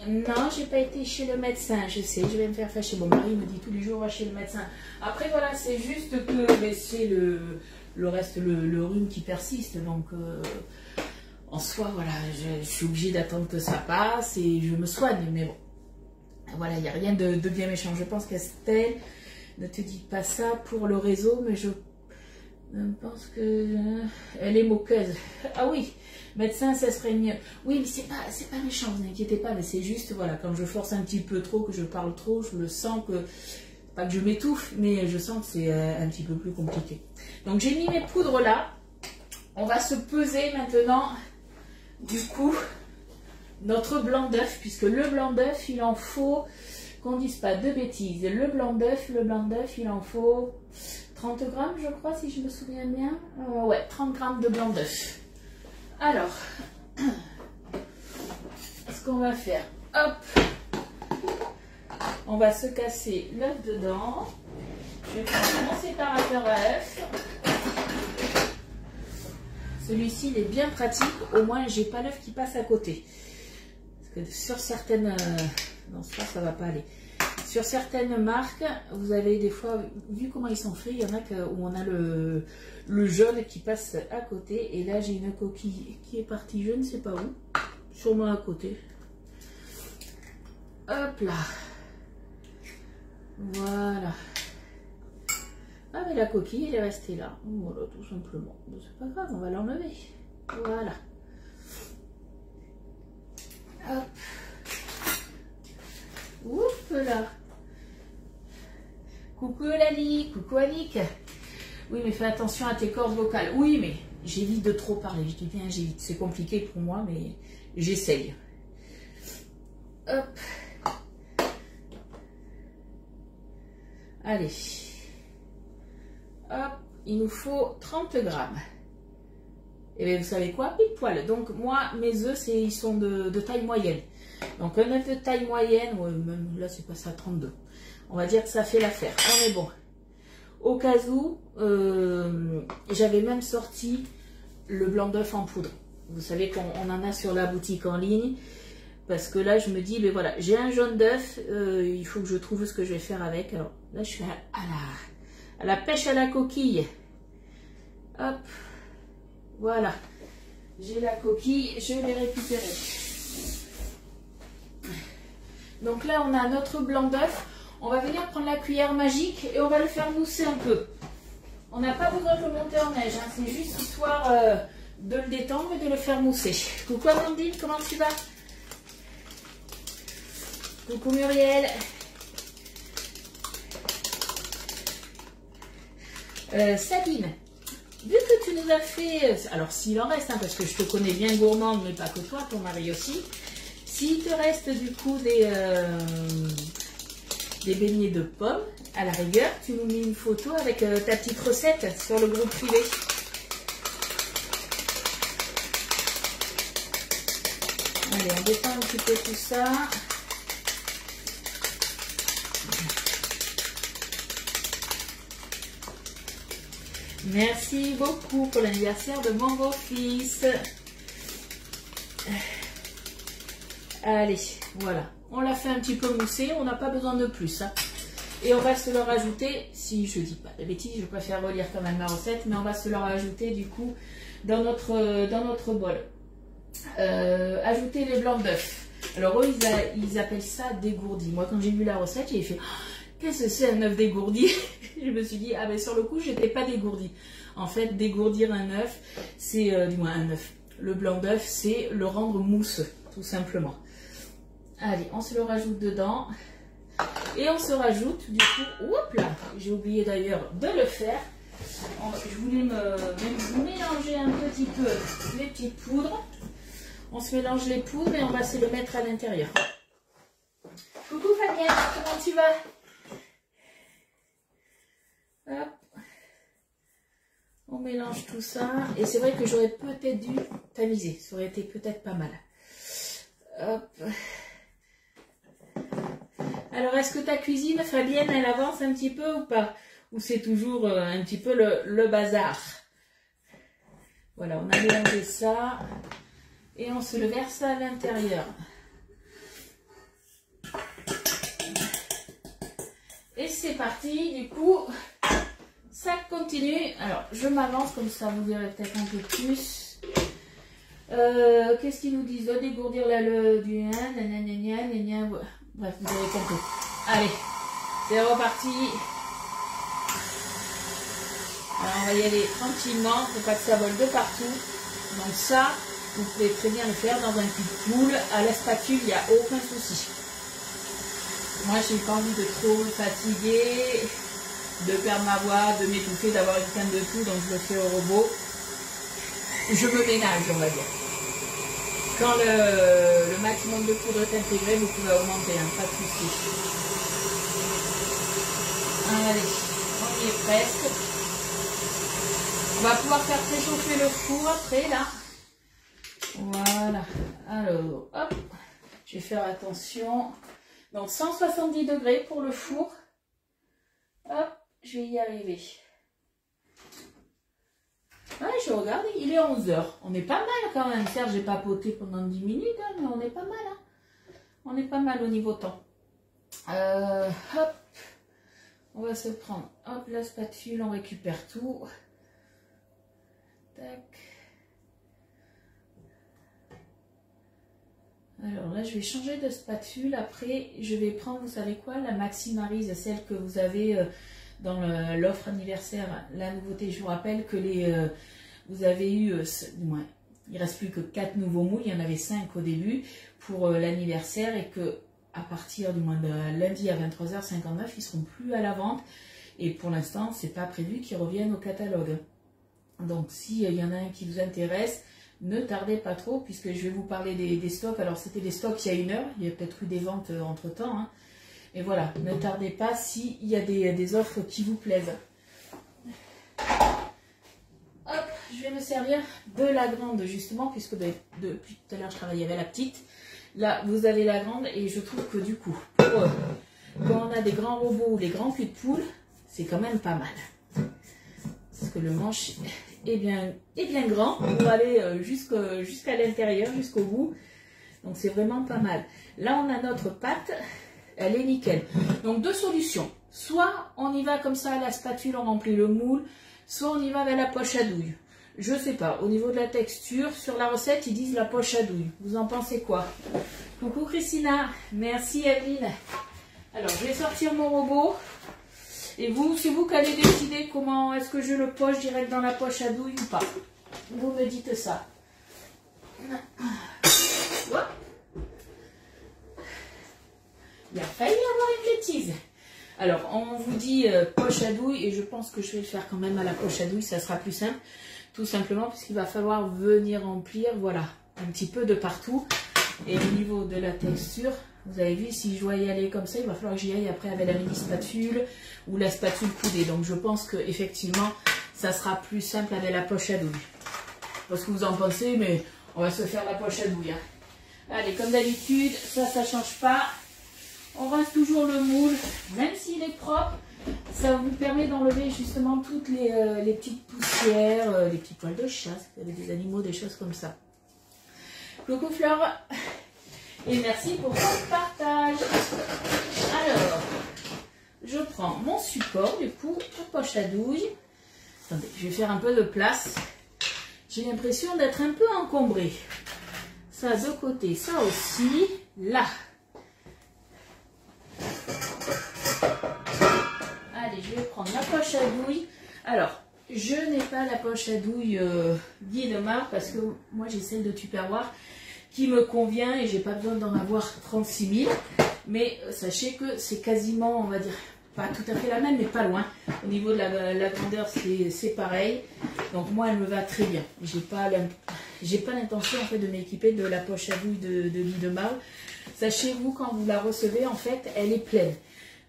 [SPEAKER 1] Non, j'ai pas été chez le médecin, je sais, je vais me faire fâcher. Mon mari me dit tous les jours, va chez le médecin. Après, voilà, c'est juste que c'est le reste, le rhume qui persiste. Donc, en soi, voilà, je suis obligée d'attendre que ça passe et je me soigne. Mais bon, voilà, il n'y a rien de bien méchant. Je pense qu'Estelle ne te dit pas ça pour le réseau, mais je pense que elle est moqueuse. Ah oui, médecin, ça serait mieux. Oui, mais c'est pas méchant, vous inquiétez pas, mais c'est juste, voilà, quand je force un petit peu trop, que je parle trop, je le sens que, pas que je m'étouffe, mais je sens que c'est un petit peu plus compliqué. Donc j'ai mis mes poudres là. On va se peser maintenant, du coup, notre blanc d'œuf, puisque le blanc d'œuf, il en faut, qu'on dise pas de bêtises, le blanc d'œuf, il en faut 30 grammes, je crois, si je me souviens bien. Ouais, 30 grammes de blanc d'œuf. Alors, ce qu'on va faire, hop, on va se casser l'œuf dedans. Je vais prendre mon séparateur à œuf. Celui-ci, il est bien pratique, au moins, j'ai pas l'œuf qui passe à côté. Parce que sur certaines... non, ça va pas aller. Sur certaines marques, vous avez des fois, vu comment ils sont faits, il y en a où on a le jaune qui passe à côté. Et là, j'ai une coquille qui est partie, je ne sais pas où, sûrement à côté. Hop là. Voilà. Ah, mais la coquille, elle est restée là. Voilà, tout simplement. C'est pas grave, on va l'enlever. Voilà. Hop. Oups là. Coucou Lali, coucou Annick. Oui, mais fais attention à tes cordes vocales. Oui, mais j'évite de trop parler. Je dis bien j'évite. C'est compliqué pour moi, mais j'essaye. Hop. Allez. Hop. Il nous faut 30 grammes. Et bien, vous savez quoi? Pile poil. Donc, moi, mes œufs, ils sont de taille moyenne. Donc, un œuf de taille moyenne, ouais, même là, c'est pas ça, 32. On va dire que ça fait l'affaire. On est bon. Au cas où, j'avais même sorti le blanc d'œuf en poudre. Vous savez qu'on en a sur la boutique en ligne. Parce que là, je me dis, mais voilà, j'ai un jaune d'œuf. Il faut que je trouve ce que je vais faire avec. Alors, là, je suis à la pêche à la coquille. Hop. Voilà. J'ai la coquille, je l'ai récupérée. Donc là, on a notre blanc d'œuf. On va venir prendre la cuillère magique et on va le faire mousser un peu. On n'a pas besoin de le monter en neige, hein. C'est juste histoire de le détendre et de le faire mousser. Coucou Amandine, comment tu vas? Coucou Muriel. Sabine, vu que tu nous as fait... Alors s'il en reste, hein, parce que je te connais bien gourmande, mais pas que toi, ton mari aussi. S'il te reste du coup des beignets de pommes, à la rigueur, tu nous mets une photo avec ta petite recette sur le groupe privé. Allez, on détend un petit peu tout ça. Merci beaucoup pour l'anniversaire de mon beau-fils. Allez, voilà. On l'a fait un petit peu mousser, on n'a pas besoin de plus. Hein. Et on va se le rajouter, si je dis pas de bêtises, je préfère relire quand même la recette, mais on va se le rajouter du coup dans notre bol. Ajouter les blancs d'œufs. Alors eux, ils appellent ça dégourdi. Moi, quand j'ai vu la recette, j'ai fait « Qu'est-ce que c'est un œuf dégourdi ?» Je me suis dit « Ah ben sur le coup, j'étais pas dégourdi. » En fait, dégourdir un œuf, c'est du moins un œuf. Le blanc d'œuf, c'est le rendre mousseux, tout simplement. Allez, on se le rajoute dedans. Et on se rajoute, du coup, oups là, j'ai oublié d'ailleurs de le faire. Je voulais mélanger un petit peu les petites poudres. On se mélange les poudres et on va se le mettre à l'intérieur. Coucou Fania, comment tu vas? Hop. On On mélange tout ça. Et c'est vrai que j'aurais peut-être dû tamiser. Ça aurait été peut-être pas mal. Hop. Alors, est-ce que ta cuisine, Fabienne, elle avance un petit peu ou pas? Ou c'est toujours un petit peu le bazar? Voilà, on a mélangé ça. Et on se le verse à l'intérieur. Et c'est parti, du coup, ça continue. Alors, je m'avance comme ça, vous verrez peut-être un peu plus. Qu'est-ce qu'ils nous disent? Dégourdir du bref, vous avez compris. Allez, c'est reparti. Alors, on va y aller tranquillement, faut pas que ça vole de partout. Donc ça, vous pouvez très bien le faire dans un cul de poule. À la spatule, il n'y a aucun souci. Moi, j'ai pas envie de trop me fatiguer, de perdre ma voix, de m'étouffer, d'avoir une canne de tout, donc je le fais au robot. Je me ménage, on va dire. Quand le maximum de poudre est intégré, vous pouvez augmenter, hein, pas de souci. Allez, on y est presque. On va pouvoir faire préchauffer le four après, là. Voilà. Alors, hop, je vais faire attention. Donc 170 degrés pour le four. Hop, je vais y arriver. Ouais, je regarde, il est 11 h. On est pas mal quand même. Certes, j'ai papoté pendant 10 minutes, hein, mais on est pas mal. Hein. On est pas mal au niveau temps. Hop, on va se prendre hop, la spatule, on récupère tout. Tac. Alors là, je vais changer de spatule. Après, je vais prendre, vous savez quoi, la Maximarise, celle que vous avez dans l'offre anniversaire. La nouveauté, je vous rappelle que vous avez eu, du moins, il ne reste plus que 4 nouveaux moules. Il y en avait 5 au début pour l'anniversaire et que à partir du moins de lundi à 23h59, ils ne seront plus à la vente. Et pour l'instant, ce n'est pas prévu qu'ils reviennent au catalogue. Donc, s'il y en a un qui vous intéresse, ne tardez pas trop, puisque je vais vous parler des stocks. Alors, c'était des stocks il y a 1 heure. Il y a peut-être eu des ventes entre-temps. Hein. Et voilà, ne tardez pas s'il y a des offres qui vous plaisent. Hop, je vais me servir de la grande, justement, puisque depuis tout à l'heure, je travaillais avec la petite. Là, vous avez la grande, et je trouve que du coup, quand on a des grands robots ou des grands culs de poule, c'est quand même pas mal. Parce que le manche est bien grand pour aller jusqu'à l'intérieur, jusqu'au bout. Donc c'est vraiment pas mal. Là on a notre pâte, elle est nickel. Donc 2 solutions. Soit on y va comme ça à la spatule, on remplit le moule, soit on y va avec la poche à douille. Je sais pas, au niveau de la texture, sur la recette ils disent la poche à douille. Vous en pensez quoi? Coucou Christina, merci Evelyne. Alors je vais sortir mon robot. Et vous, c'est vous qui allez décider comment est-ce que je le poche direct dans la poche à douille ou pas. Vous me dites ça. Hop. Il a failli y avoir une bêtise. Alors, on vous dit poche à douille et je pense que je vais le faire quand même à la poche à douille. Ça sera plus simple. Tout simplement parce qu'il va falloir venir remplir, voilà, un petit peu de partout. Et au niveau de la texture... Vous avez vu, si je dois y aller comme ça, il va falloir que j'y aille après avec la mini spatule ou la spatule coudée. Donc je pense que effectivement, ça sera plus simple avec la poche à douille. Parce que vous en pensez, mais on va se faire la poche à douille. Hein. Allez, comme d'habitude, ça change pas. On rince toujours le moule, même s'il est propre. Ça vous permet d'enlever justement toutes les petites poussières, les petits poils de chat, si vous avez des animaux, des choses comme ça. Coucou Flore. Et merci pour votre partage. Alors, je prends mon support, du coup, la poche à douille. Attendez, je vais faire un peu de place. J'ai l'impression d'être un peu encombrée. Ça de côté, ça aussi. Là. Allez, je vais prendre la poche à douille. Alors, je n'ai pas la poche à douille Guillemard parce que moi j'ai celle de Tupperware qui me convient et j'ai pas besoin d'en avoir 36 000. Mais sachez que c'est quasiment, on va dire, pas tout à fait la même, mais pas loin. Au niveau de la grandeur, c'est pareil. Donc moi, elle me va très bien. J'ai pas l'intention en fait de m'équiper de la poche à douille de Guillemard. Sachez-vous, quand vous la recevez, en fait, elle est pleine.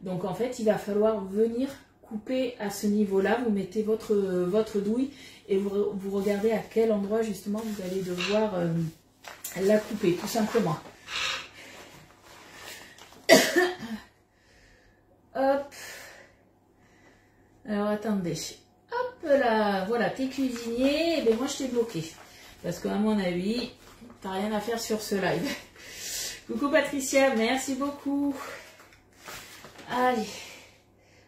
[SPEAKER 1] Donc en fait, il va falloir venir coupez à ce niveau-là, vous mettez votre douille et vous regardez à quel endroit justement vous allez devoir la couper, tout simplement. Hop. Alors attendez. Hop là, voilà, t'es cuisinier, et bien moi je t'ai bloqué. Parce qu'à mon avis, t'as rien à faire sur ce live. Coucou Patricia, merci beaucoup. Allez.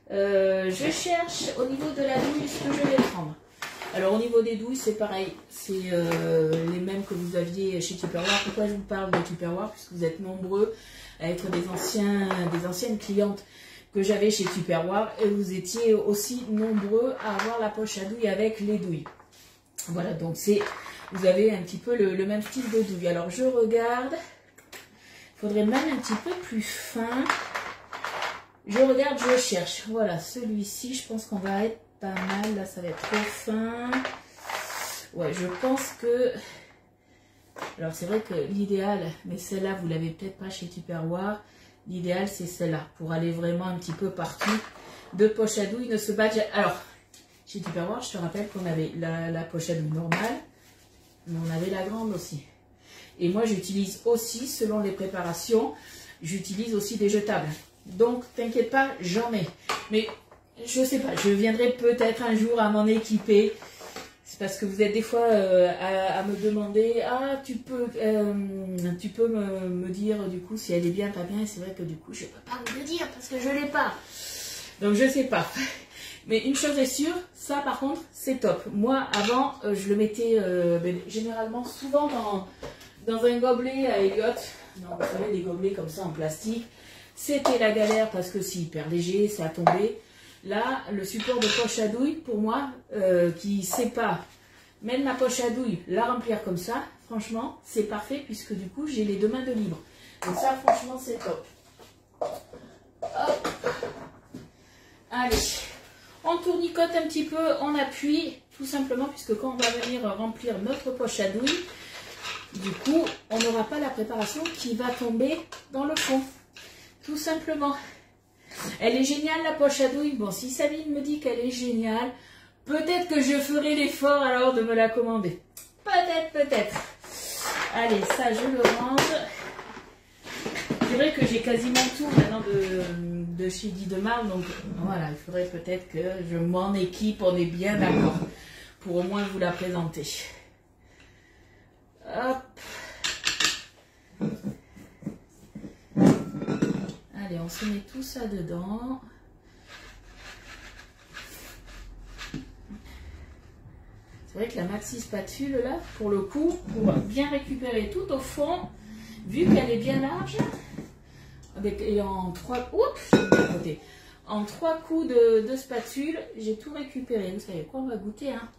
[SPEAKER 1] Je cherche au niveau de la douille ce que je vais prendre. Alors au niveau des douilles, c'est pareil. C'est les mêmes que vous aviez chez Tupperware. Pourquoi je vous parle de Tupperware? Puisque vous êtes nombreux à être des anciennes clientes que j'avais chez Tupperware. Et vous étiez aussi nombreux à avoir la poche à douille avec les douilles. Voilà, donc vous avez un petit peu le même style de douille. Alors je regarde. Il faudrait même un petit peu plus fin. Je regarde, je cherche. Voilà, celui-ci, je pense qu'on va être pas mal. Là, ça va être trop fin. Ouais, je pense que... Alors, c'est vrai que l'idéal, mais celle-là, vous l'avez peut-être pas chez Tupperware. L'idéal, c'est celle-là, pour aller vraiment un petit peu partout. De poche à douille ne se battent. Alors, chez Tupperware, je te rappelle qu'on avait la poche à douille normale, mais on avait la grande aussi. Et moi, j'utilise aussi, selon les préparations, j'utilise aussi des jetables. Donc, t'inquiète pas, j'en ai. Mais, je sais pas, je viendrai peut-être un jour à m'en équiper. C'est parce que vous êtes des fois à me demander, ah, tu peux me dire du coup si elle est bien, pas bien. Et c'est vrai que du coup, je peux pas vous le dire parce que je l'ai pas. Donc, je sais pas. Mais une chose est sûre, ça par contre, c'est top. Moi, avant, je le mettais généralement souvent dans un gobelet à Elliott. Donc, vous savez, des gobelets comme ça en plastique. C'était la galère parce que c'est hyper léger, ça a tombé. Là, le support de poche à douille, pour moi, qui ne sait pas mettre ma poche à douille, la remplir comme ça, franchement, c'est parfait puisque du coup, j'ai les deux mains de libre. Donc ça, franchement, c'est top. Hop. Allez, on tournicote un petit peu, on appuie, tout simplement, puisque quand on va venir remplir notre poche à douille, du coup, on n'aura pas la préparation qui va tomber dans le fond. Tout simplement. Elle est géniale la poche à douille. Bon, si Sabine me dit qu'elle est géniale, peut-être que je ferai l'effort alors de me la commander. Peut-être, peut-être. Allez, ça je le range. C'est vrai que j'ai quasiment tout maintenant de chez Guy de Marle. Donc voilà, il faudrait peut-être que je m'en équipe, on est bien d'accord. Pour au moins vous la présenter. Hop. Allez, on se met tout ça dedans. C'est vrai que la maxi spatule là, pour le coup, pour bien récupérer tout au fond, vu qu'elle est bien large, et en trois coups de spatule, j'ai tout récupéré. Vous savez quoi, on va goûter, hein.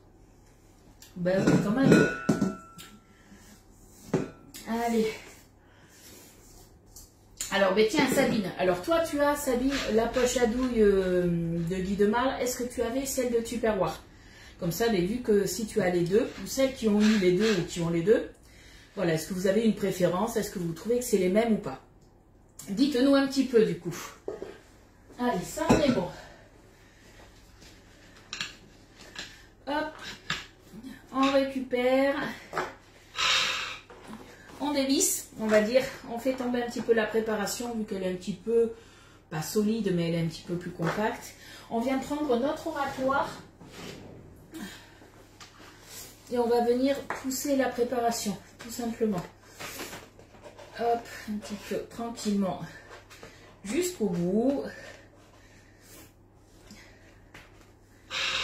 [SPEAKER 1] Ben quand même. Allez. Alors, ben tiens, Sabine. Alors, toi, tu as, Sabine, la poche à douille de Guy de Marle. Est-ce que tu avais celle de Tupperware? Comme ça, ben, vu que si tu as les deux, ou celles qui ont eu les deux ou qui ont les deux, voilà, est-ce que vous avez une préférence? Est-ce que vous trouvez que c'est les mêmes ou pas? Dites-nous un petit peu, du coup. Allez, ça, on est bon. Hop. On récupère. On dévisse, on va dire, on fait tomber un petit peu la préparation vu qu'elle est un petit peu, pas solide, mais elle est un petit peu plus compacte. On vient prendre notre oratoire et on va venir pousser la préparation, tout simplement. Hop, un petit peu tranquillement jusqu'au bout.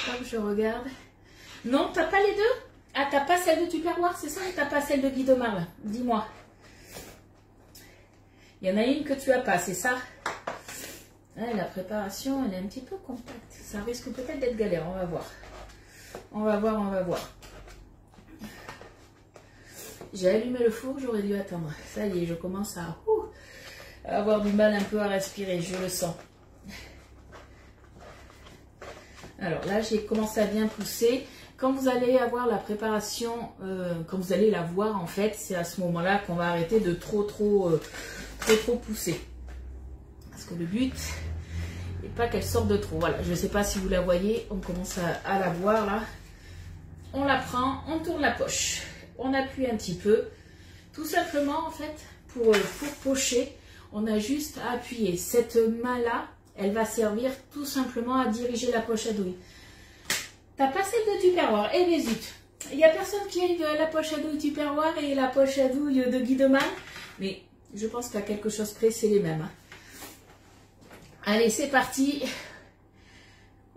[SPEAKER 1] Hop, je regarde. Non, t'as pas les deux? Ah, t'as pas celle de Tupperware, c'est ça, ou t'as pas celle de Guy de Marle? Dis-moi. Il y en a une que tu as pas, c'est ça? Ouais, la préparation, elle est un petit peu compacte. Ça risque peut-être d'être galère, on va voir. On va voir, on va voir. J'ai allumé le four, j'aurais dû attendre. Ça y est, je commence à avoir du mal un peu à respirer, je le sens. Alors là, j'ai commencé à bien pousser. Quand vous allez avoir la préparation, quand vous allez la voir en fait, c'est à ce moment-là qu'on va arrêter de trop pousser. Parce que le but et pas qu'elle sorte de trop. Voilà, je ne sais pas si vous la voyez, on commence à la voir là. On la prend, on tourne la poche, on appuie un petit peu. Tout simplement en fait, pour pocher, on a juste à appuyer. Cette main-là, elle va servir tout simplement à diriger la poche à douille. T'as pas celle de Tupperware, eh bien zut. Il n'y a personne qui a la poche à douille Tupperware et la poche à douille de Guideman, mais je pense qu'à quelque chose près, c'est les mêmes. Allez, c'est parti.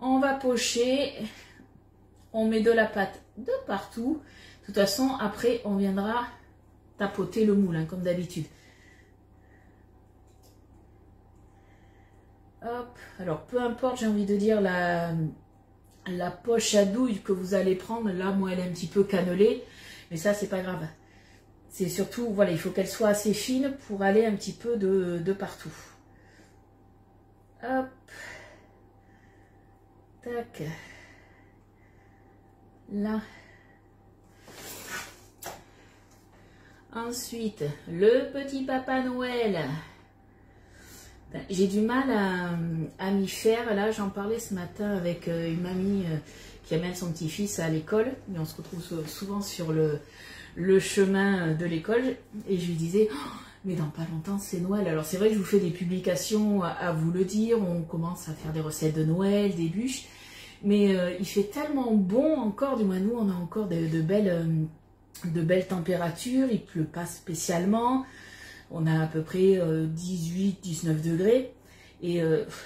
[SPEAKER 1] On va pocher. On met de la pâte de partout. De toute façon, après, on viendra tapoter le moule, hein, comme d'habitude. Hop. Alors, peu importe, j'ai envie de dire, la poche à douille que vous allez prendre. Là, moi, elle est un petit peu cannelée. Mais ça, c'est pas grave. C'est surtout, voilà, il faut qu'elle soit assez fine pour aller un petit peu de partout. Hop. Tac. Là. Ensuite, le petit Papa Noël. J'ai du mal à m'y faire. Là, j'en parlais ce matin avec une mamie qui amène son petit-fils à l'école. Et on se retrouve souvent sur le chemin de l'école. Et je lui disais, oh, mais dans pas longtemps, c'est Noël. Alors, c'est vrai que je vous fais des publications à vous le dire. On commence à faire des recettes de Noël, des bûches. Mais il fait tellement bon encore. Du moins, nous, on a encore de belles températures. Il ne pleut pas spécialement. On a à peu près 18-19 degrés. Et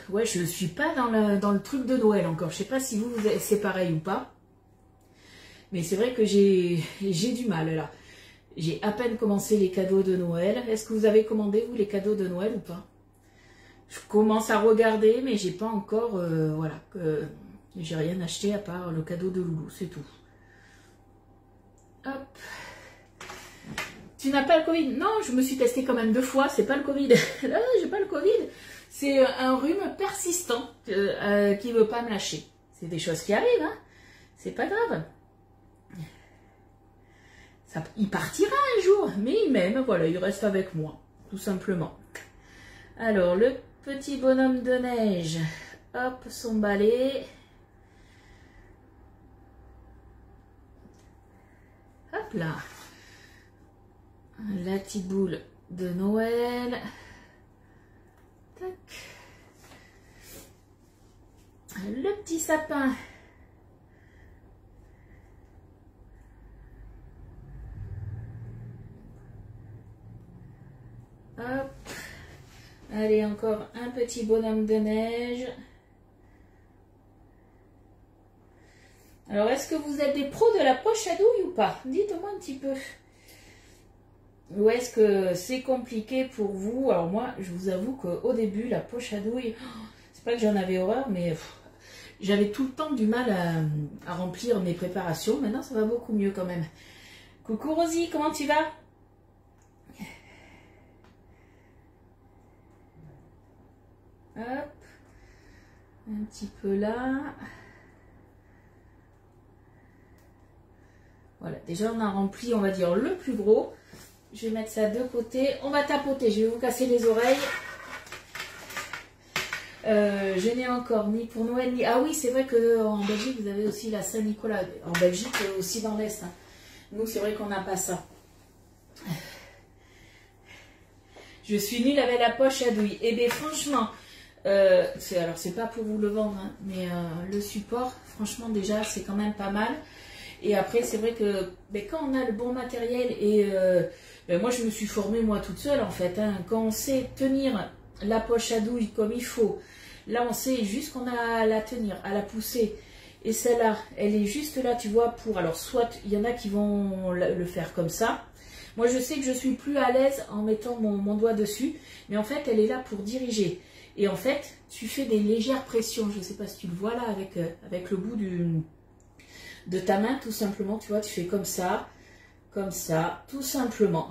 [SPEAKER 1] ouais, je ne suis pas dans le truc de Noël encore. Je ne sais pas si vous c'est pareil ou pas. Mais c'est vrai que j'ai du mal là. J'ai à peine commencé les cadeaux de Noël. Est-ce que vous avez commandé, vous, les cadeaux de Noël ou pas? Je commence à regarder, mais j'ai pas encore... voilà, j'ai rien acheté à part le cadeau de Loulou, c'est tout. Hop. Tu n'as pas le Covid? Non, je me suis testée quand même 2 fois, c'est pas le Covid. Là, j'ai pas le Covid. C'est un rhume persistant qui ne veut pas me lâcher. C'est des choses qui arrivent, hein. C'est pas grave. Ça, il partira un jour, mais il m'aime, voilà, il reste avec moi, tout simplement. Alors, le petit bonhomme de neige, hop, son balai. Hop là. La petite boule de Noël. Tac. Le petit sapin. Hop. Allez, encore un petit bonhomme de neige. Alors, est-ce que vous êtes des pros de la poche à douille ou pas? Dites-moi un petit peu. Ou est-ce que c'est compliqué pour vous? Alors moi, je vous avoue qu'au début, la poche à douille, c'est pas que j'en avais horreur, mais j'avais tout le temps du mal à remplir mes préparations. Maintenant, ça va beaucoup mieux quand même. Coucou Rosie, comment tu vas? Hop, un petit peu là. Voilà, déjà on a rempli, on va dire, le plus gros. Je vais mettre ça de côté. On va tapoter, je vais vous casser les oreilles. Je n'ai encore ni pour Noël, ni... Ah oui, c'est vrai qu'en Belgique, vous avez aussi la Saint-Nicolas. En Belgique, aussi dans l'Est. Hein. Nous, c'est vrai qu'on n'a pas ça. Je suis nulle avec la poche à douille. Eh bien, franchement, alors c'est pas pour vous le vendre, hein, mais le support, franchement, déjà, c'est quand même pas mal. Et après, c'est vrai que quand on a le bon matériel, et moi, je me suis formée, moi, toute seule, en fait. Hein, quand on sait tenir la poche à douille comme il faut, là, on sait juste qu'on a à la tenir, à la pousser. Et celle-là, elle est juste là, tu vois, pour... Alors, soit, il y en a qui vont le faire comme ça. Moi, je sais que je suis plus à l'aise en mettant mon doigt dessus. Mais en fait, elle est là pour diriger. Et en fait, tu fais des légères pressions. Je ne sais pas si tu le vois là, avec le bout de ta main, tout simplement. Tu vois, tu fais comme ça, tout simplement.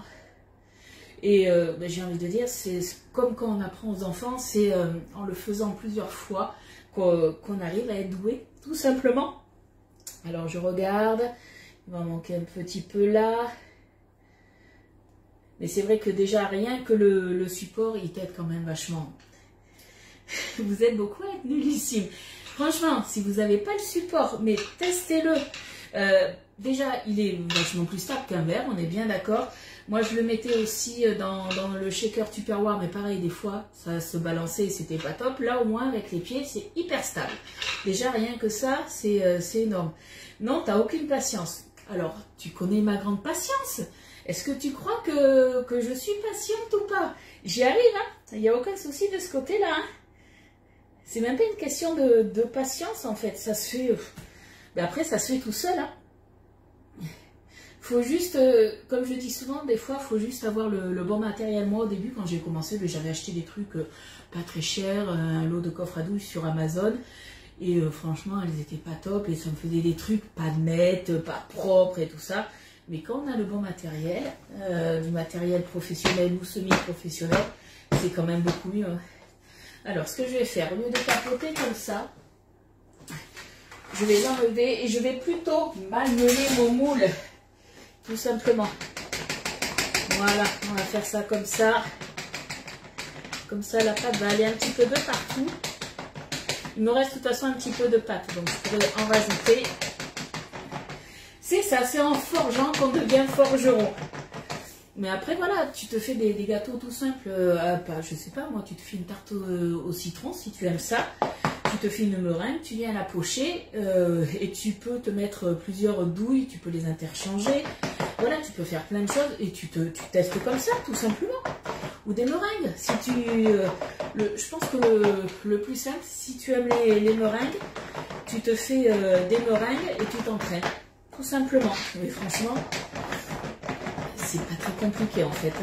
[SPEAKER 1] Et j'ai envie de dire, c'est comme quand on apprend aux enfants, c'est en le faisant plusieurs fois qu'on arrive à être doué, tout simplement. Alors, je regarde. Il va manquer un petit peu là. Mais c'est vrai que déjà, rien que le support, il t'aide quand même vachement. Vous êtes beaucoup à être nullissime. Franchement, si vous n'avez pas le support, mais testez-le. Déjà, il est vachement plus stable qu'un verre, on est bien d'accord. Moi, je le mettais aussi dans le shaker Tupperware, mais pareil, des fois, ça se balançait et c'était pas top. Là, au moins, avec les pieds, c'est hyper stable. Déjà, rien que ça, c'est énorme. Non, t'as aucune patience. Alors, tu connais ma grande patience. Est-ce que tu crois que je suis patiente ou pas? J'y arrive, hein. Il n'y a aucun souci de ce côté-là, hein. C'est même pas une question de patience, en fait. Ça se fait... Mais après, ça se fait tout seul, hein. Faut juste, comme je dis souvent, des fois, il faut juste avoir le bon matériel. Moi, au début, quand j'ai commencé, j'avais acheté des trucs pas très chers, un lot de coffres à douche sur Amazon. Et franchement, elles étaient pas top et ça me faisait des trucs pas nets, pas propres et tout ça. Mais quand on a le bon matériel, du matériel professionnel ou semi-professionnel, c'est quand même beaucoup mieux. Alors, ce que je vais faire, au lieu de tapoter comme ça, je vais l'enlever et je vais plutôt malmener mon moule. Tout simplement. Voilà, on va faire ça comme ça. Comme ça, la pâte va aller un petit peu de partout. Il me reste de toute façon un petit peu de pâte, donc je pourrais en rajouter. C'est ça, c'est en forgeant qu'on devient forgeron. Mais après, voilà, tu te fais des gâteaux tout simples. Je sais pas, moi, tu te fais une tarte au citron, si tu aimes ça. Tu te fais une meringue, tu viens la pocher et tu peux te mettre plusieurs douilles, tu peux les interchanger. Voilà, tu peux faire plein de choses et tu testes comme ça, tout simplement. Ou des meringues. Si je pense que le plus simple, si tu aimes les meringues, tu te fais des meringues et tu t'entraînes. Tout simplement. Mais franchement, c'est pas très compliqué en fait.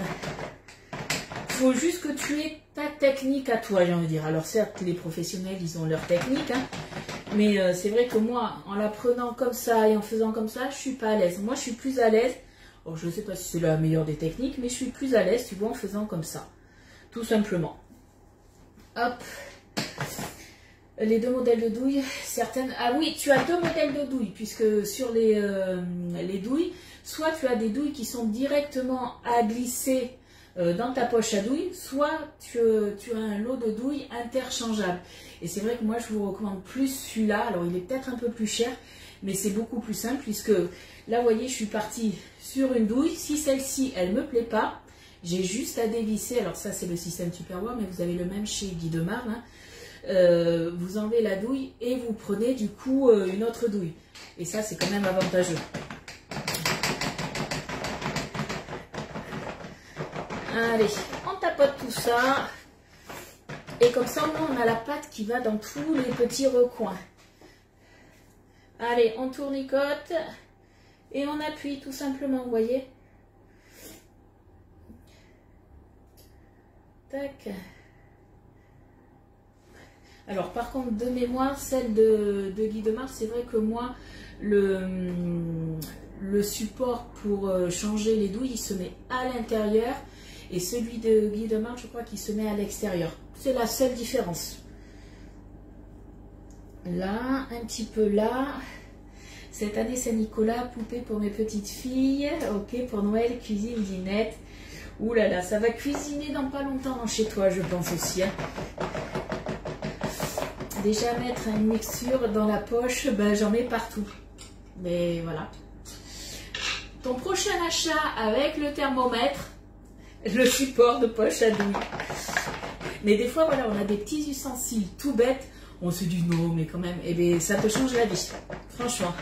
[SPEAKER 1] Il faut juste que tu aies ta technique à toi, j'ai envie de dire. Alors certes, les professionnels, ils ont leur technique, hein, mais c'est vrai que moi, en l'apprenant comme ça et en faisant comme ça, je suis pas à l'aise. Moi, je suis plus à l'aise. Alors, je ne sais pas si c'est la meilleure des techniques, mais je suis plus à l'aise, tu vois, en faisant comme ça. Tout simplement. Hop. Les deux modèles de douilles, certaines... Ah oui, tu as deux modèles de douilles, puisque sur les douilles, soit tu as des douilles qui sont directement à glisser dans ta poche à douilles, soit tu as un lot de douilles interchangeables. Et c'est vrai que moi, je vous recommande plus celui-là. Alors, il est peut-être un peu plus cher, mais c'est beaucoup plus simple, puisque là, vous voyez, je suis partie sur une douille. Si celle-ci, elle ne me plaît pas, j'ai juste à dévisser. Alors ça, c'est le système Tupperware, mais vous avez le même chez Guy Demar. Hein. Vous enlevez la douille et vous prenez du coup une autre douille. Et ça, c'est quand même avantageux. Allez, on tapote tout ça. Et comme ça, on a la pâte qui va dans tous les petits recoins. Allez, on tournicote. Et on appuie tout simplement, vous voyez. Tac. Alors par contre, de mémoire, celle de Guy Demar, c'est vrai que moi, le support pour changer les douilles, il se met à l'intérieur. Et celui de Guy Demar, je crois qu'il se met à l'extérieur. C'est la seule différence. Là, un petit peu là. Cette année, Saint-Nicolas, poupée pour mes petites filles. Ok, pour Noël, cuisine, dînette. Ouh là là, ça va cuisiner dans pas longtemps chez toi, je pense aussi. Hein. Déjà mettre une mixture dans la poche, ben, j'en mets partout. Mais voilà. Ton prochain achat avec le thermomètre, le support de poche à douille. Mais des fois, voilà, on a des petits ustensiles tout bêtes. On se dit non, mais quand même, eh bien, ça te change la vie. Franchement.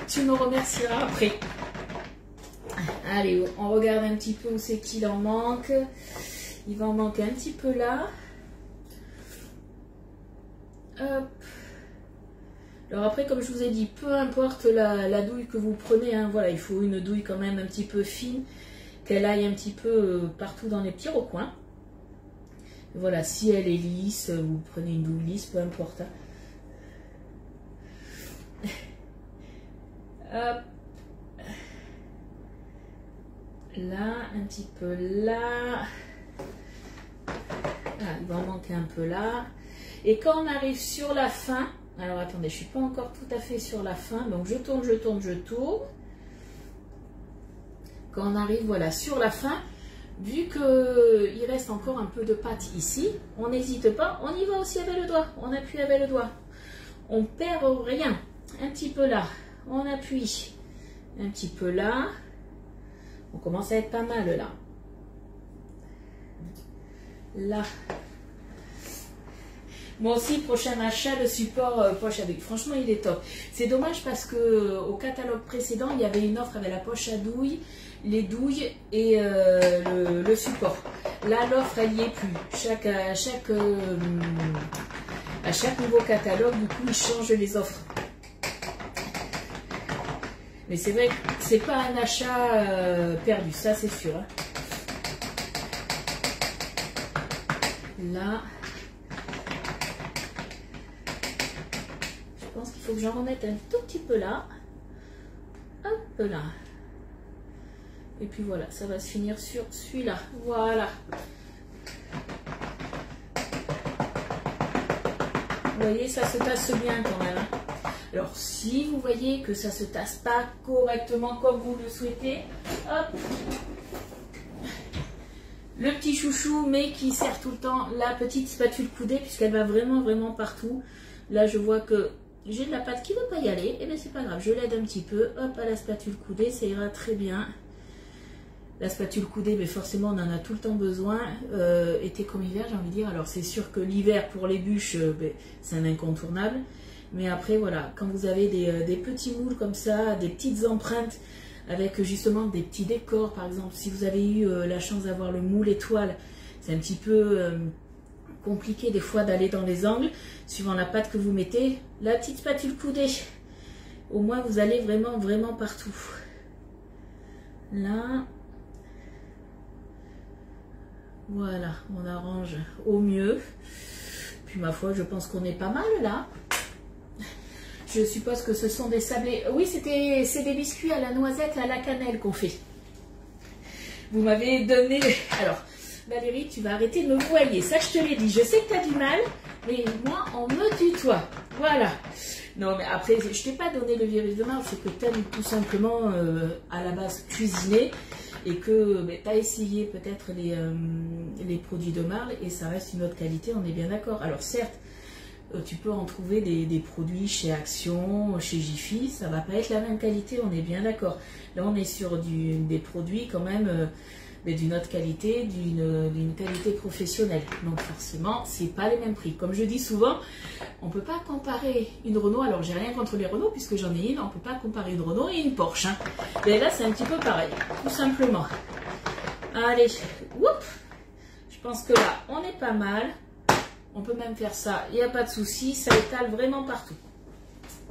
[SPEAKER 1] Tu me remercieras après. Allez, on regarde un petit peu où c'est qu'il en manque. Il va en manquer un petit peu là. Hop. Alors après, comme je vous ai dit, peu importe la douille que vous prenez, hein, voilà, il faut une douille quand même un petit peu fine, qu'elle aille un petit peu partout dans les petits recoins. Voilà, si elle est lisse, vous prenez une douille lisse, peu importe. Hein. Hop. Là, un petit peu là. Ah, il va en manquer un peu là. Et quand on arrive sur la fin, alors attendez, je ne suis pas encore tout à fait sur la fin, donc je tourne, je tourne, je tourne. Quand on arrive, voilà, sur la fin, vu qu'il reste encore un peu de pâte ici, on n'hésite pas, on y va aussi avec le doigt, on appuie avec le doigt. On perd rien. Un petit peu là, on appuie. Un petit peu là. On commence à être pas mal là. Là. Moi aussi, prochain achat, le support poche à douille. Franchement, il est top. C'est dommage parce que au catalogue précédent, il y avait une offre avec la poche à douille, les douilles et le support. Là, l'offre, elle n'y est plus. À chaque nouveau catalogue, du coup, ils changent les offres. Mais c'est vrai que c'est pas un achat perdu, ça c'est sûr. Hein. Là, je pense qu'il faut que j'en remette un tout petit peu là. Hop là. Et puis voilà, ça va se finir sur celui-là. Voilà. Vous voyez, ça se tasse bien quand même. Hein. Alors, si vous voyez que ça ne se tasse pas correctement comme vous le souhaitez, hop, le petit chouchou, mais qui sert tout le temps, la petite spatule coudée, puisqu'elle va vraiment, vraiment partout. Là, je vois que j'ai de la pâte qui ne veut pas y aller, et bien c'est pas grave, je l'aide un petit peu, hop, à la spatule coudée, ça ira très bien. La spatule coudée, mais forcément, on en a tout le temps besoin, été comme hiver, j'ai envie de dire. Alors, c'est sûr que l'hiver, pour les bûches, c'est un incontournable. Mais après, voilà, quand vous avez des petits moules comme ça, des petites empreintes avec justement des petits décors, par exemple, si vous avez eu la chance d'avoir le moule étoile, c'est un petit peu compliqué des fois d'aller dans les angles, suivant la pâte que vous mettez. La petite spatule coudée, au moins vous allez vraiment, vraiment partout. Là, voilà, on arrange au mieux. Puis ma foi, je pense qu'on est pas mal là. Je suppose que ce sont des sablés. Oui, c'est des biscuits à la noisette et à la cannelle qu'on fait. Vous m'avez donné... Alors, Valérie, tu vas arrêter de me voyer. Ça, je te l'ai dit. Je sais que tu as du mal, mais moi, on me tutoie. Voilà. Non, mais après, je t'ai pas donné le virus de marge. C'est que tu aimes tout simplement, à la base, cuisiner. Et que tu as essayé peut-être les produits de marle. Et ça reste une autre qualité, on est bien d'accord. Alors, certes, tu peux en trouver des produits chez Action, chez Jiffy, ça va pas être la même qualité, on est bien d'accord. Là, on est sur des produits quand même d'une autre qualité, d'une qualité professionnelle. Donc forcément, c'est pas les mêmes prix. Comme je dis souvent, on peut pas comparer une Renault, alors j'ai rien contre les Renault puisque j'en ai une, on peut pas comparer une Renault et une Porsche. Hein. Mais là, c'est un petit peu pareil, tout simplement. Allez, whoop, je pense que là, on est pas mal. On peut même faire ça, il n'y a pas de souci, ça étale vraiment partout.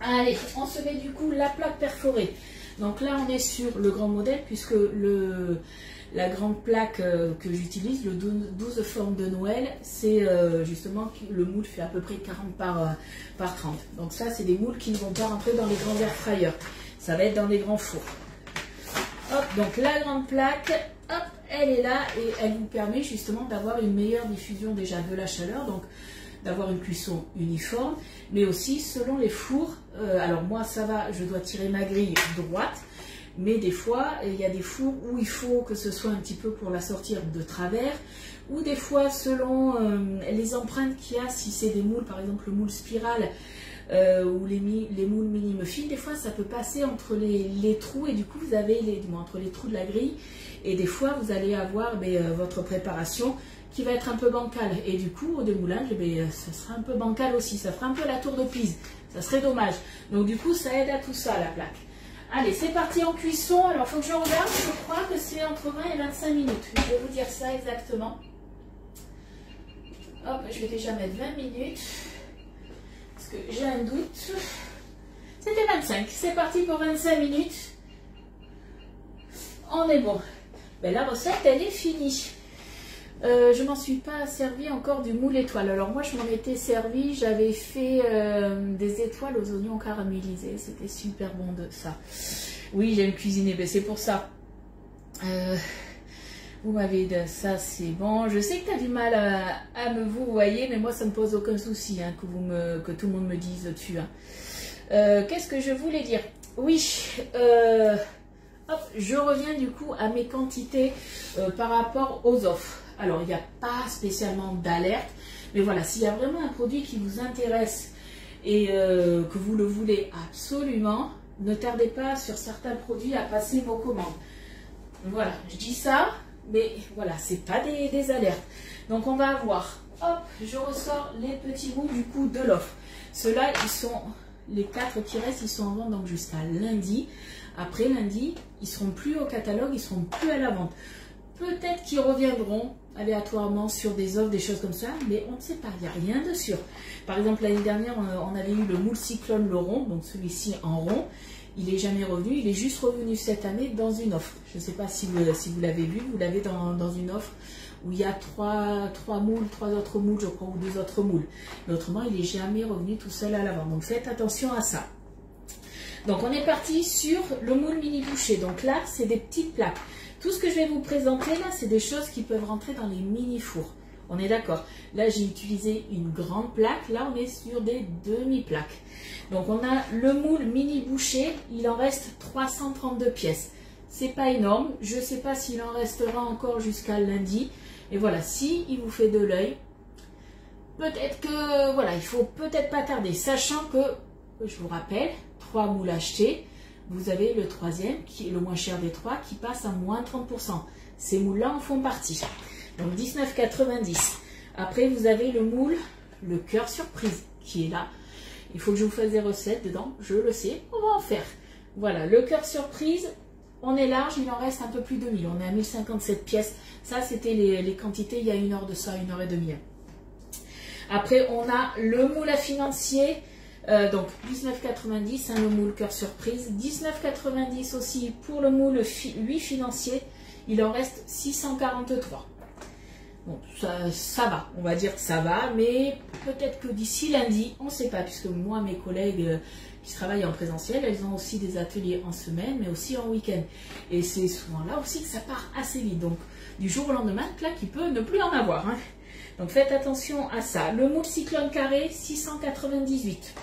[SPEAKER 1] Allez, on se met du coup la plaque perforée. Donc là, on est sur le grand modèle, puisque la grande plaque que j'utilise, le 12 formes de Noël, c'est justement le moule fait à peu près 40 par 30. Donc ça, c'est des moules qui ne vont pas rentrer dans les grands air fryers. Ça va être dans les grands fours. Hop, donc la grande plaque, hop, elle est là et elle vous permet justement d'avoir une meilleure diffusion déjà de la chaleur, donc d'avoir une cuisson uniforme, mais aussi selon les fours. Alors moi ça va, je dois tirer ma grille droite, mais des fois il y a des fours où il faut que ce soit un petit peu pour la sortir de travers, ou des fois selon les empreintes qu'il y a, si c'est des moules, par exemple le moule spirale, ou les moules mini-muffins, des fois ça peut passer entre les trous et du coup vous avez entre les trous de la grille et des fois vous allez avoir votre préparation qui va être un peu bancale et du coup au démoulage ça sera un peu bancal aussi, ça fera un peu la tour de Pise, ça serait dommage. Donc du coup ça aide à tout ça la plaque. Allez, c'est parti en cuisson. Alors il faut que je regarde, je crois que c'est entre 20 et 25 minutes, je vais vous dire ça exactement. Hop, je vais déjà mettre 20 minutes. Parce que j'ai un doute. C'était 25. C'est parti pour 25 minutes. On est bon. Ben, la recette, elle est finie. Je m'en suis pas servi encore du moule étoile. Alors moi, je m'en étais servi. J'avais fait des étoiles aux oignons caramélisés. C'était super bon de ça. Oui, j'aime cuisiner. Ben, c'est pour ça. Vous m'avez dit ça, c'est bon. Je sais que tu as du mal à me vous voyez, mais moi, ça ne me pose aucun souci hein, que tout le monde me dise dessus. Hein. Qu'est-ce que je voulais dire? Oui, hop, je reviens du coup à mes quantités par rapport aux offres. Alors, il n'y a pas spécialement d'alerte, mais voilà, s'il y a vraiment un produit qui vous intéresse et que vous le voulez absolument, ne tardez pas sur certains produits à passer vos commandes. Voilà, je dis ça, mais voilà, c'est pas des alertes. Donc, on va avoir, hop, je ressors les petits bouts du coup de l'offre. Ceux-là, ils sont, les 4 qui restent, ils sont en vente donc jusqu'à lundi. Après lundi, ils seront plus au catalogue, ils seront plus à la vente. Peut-être qu'ils reviendront aléatoirement sur des offres, des choses comme ça, mais on ne sait pas, il n'y a rien de sûr. Par exemple, l'année dernière, on avait eu le moule cyclone, le rond, donc celui-ci en rond. Il n'est jamais revenu, il est juste revenu cette année dans une offre. Je ne sais pas si vous l'avez vu, vous l'avez dans une offre où il y a trois moules, 3 autres moules, je crois, ou 2 autres moules. Mais autrement, il n'est jamais revenu tout seul à la vente. Donc faites attention à ça. Donc on est parti sur le moule mini bouché. Donc là, c'est des petites plaques. Tout ce que je vais vous présenter là, c'est des choses qui peuvent rentrer dans les mini fours. On est d'accord. Là, j'ai utilisé une grande plaque. Là, on est sur des demi-plaques. Donc on a le moule mini bouché. Il en reste 332 pièces. C'est pas énorme. Je ne sais pas s'il en restera encore jusqu'à lundi. Et voilà, si il vous fait de l'œil, peut-être que voilà, il faut peut-être pas tarder, sachant que je vous rappelle, 3 moules achetés, vous avez le troisième qui est le moins cher des 3 qui passe à moins 30%. Ces moules-là en font partie. Donc 19,90. Après, vous avez le moule, le cœur surprise qui est là. Il faut que je vous fasse des recettes dedans, je le sais, on va en faire. Voilà, le cœur surprise. On est large, il en reste un peu plus de 1000. On est à 1057 pièces. Ça, c'était les quantités il y a 1 heure de ça, 1 heure et demie. Après, on a le moule à financier. Donc 19,90, hein, le moule cœur surprise. 19,90 aussi pour le moule 8 financier. Il en reste 643. Bon, ça va, on va dire que ça va, mais peut-être que d'ici lundi, on ne sait pas, puisque moi, mes collègues qui travaillent en présentiel, elles ont aussi des ateliers en semaine, mais aussi en week-end. Et c'est souvent là aussi que ça part assez vite. Donc, du jour au lendemain, là, il peut ne plus en avoir. Hein. Donc, faites attention à ça. Le moule cyclone carré, 698.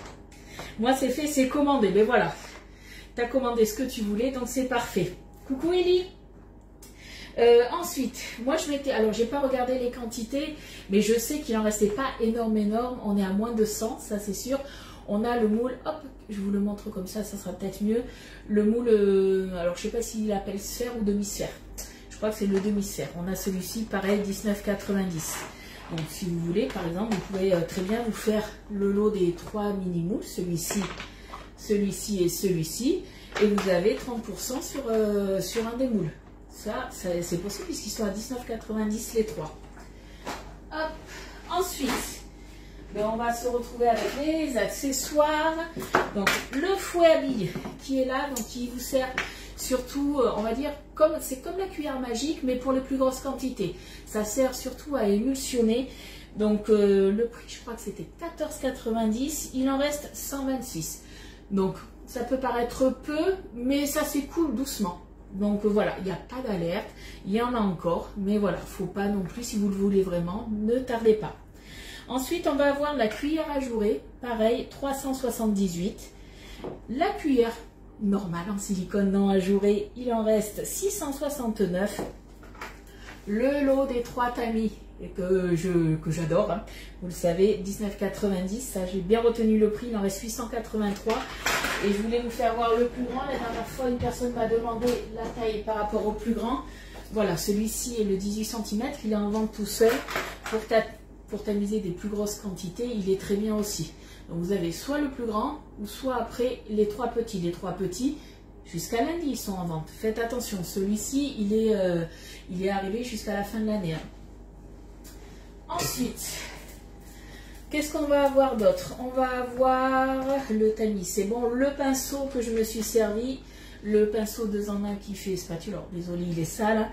[SPEAKER 1] Moi, c'est fait, c'est commandé. Mais voilà, tu as commandé ce que tu voulais, donc c'est parfait. Coucou Ellie. Ensuite, moi je m'étais, alors j'ai pas regardé les quantités, mais je sais qu'il en restait pas énorme, on est à moins de 100, ça c'est sûr. On a le moule, hop, je vous le montre comme ça sera peut-être mieux. Le moule, alors je sais pas s'il appelle sphère ou demi-sphère. Je crois que c'est le demi-sphère. On a celui-ci, pareil, 19,90. Donc si vous voulez, par exemple, vous pouvez très bien vous faire le lot des 3 mini moules, celui-ci, celui-ci et celui-ci, et vous avez 30% sur un des moules. Ça c'est possible puisqu'ils sont à 19,90 les 3. Hop. Ensuite, ben, on va se retrouver avec les accessoires. Donc le fouet à billes qui est là, donc qui vous sert surtout, on va dire, c'est comme la cuillère magique, mais pour les plus grosses quantités. Ça sert surtout à émulsionner. Donc le prix, je crois que c'était 14,90. Il en reste 126. Donc ça peut paraître peu, mais ça s'écoule doucement. Donc voilà, il n'y a pas d'alerte, il y en a encore, mais voilà, il ne faut pas non plus, si vous le voulez vraiment, ne tardez pas. Ensuite, on va avoir la cuillère ajourée, pareil, 378. La cuillère normale en silicone non ajourée, il en reste 669. Le lot des 3 tamis que j'adore, hein. Vous le savez, 19,90, ça j'ai bien retenu le prix, il en reste 883. Et je voulais vous faire voir le plus grand. La dernière fois, une personne m'a demandé la taille par rapport au plus grand. Voilà, celui-ci est le 18 cm. Il est en vente tout seul. Pour tamiser des plus grosses quantités, il est très bien aussi. Donc vous avez soit le plus grand, ou soit après les 3 petits. Les 3 petits, jusqu'à lundi, ils sont en vente. Faites attention, celui-ci, il est arrivé jusqu'à la fin de l'année. Hein. Ensuite... qu'est-ce qu'on va avoir d'autre? On va avoir le tamis. C'est bon, le pinceau que je me suis servi. Le pinceau 2 en 1 qui fait spatule. Alors, désolé, il est sale.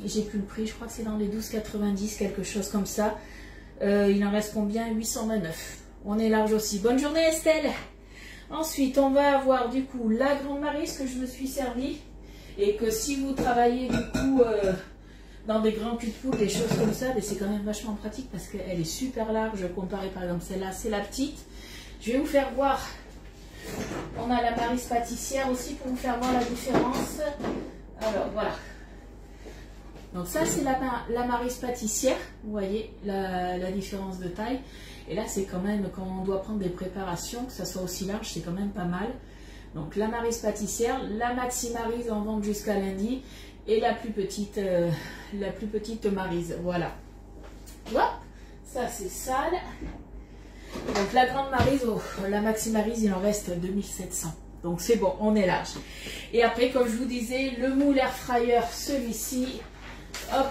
[SPEAKER 1] J'ai plus le prix. Je crois que c'est dans les 12,90, quelque chose comme ça. Il en reste combien? 829. On est large aussi. Bonne journée, Estelle. Ensuite, on va avoir du coup la grande Maryse que je me suis servi. Et que si vous travaillez du coup... dans des grands culs de poule, des choses comme ça, mais c'est quand même vachement pratique parce qu'elle est super large comparée par exemple celle-là, c'est la petite. Je vais vous faire voir On a la Maryse pâtissière aussi pour vous faire voir la différence. Alors voilà. Donc ça c'est la Maryse pâtissière. Vous voyez la différence de taille. Et là c'est quand même, quand on doit prendre des préparations, que ça soit aussi large, c'est quand même pas mal. Donc la Maryse pâtissière, la Maxi Maryse en vente jusqu'à lundi. Et la plus petite Maryse. Voilà. Hop, ça c'est sale. Donc la grande Maryse, la Maxi Maryse, il en reste 2700. Donc c'est bon, on est large. Et après, comme je vous disais, le moule air fryer, celui-ci, hop,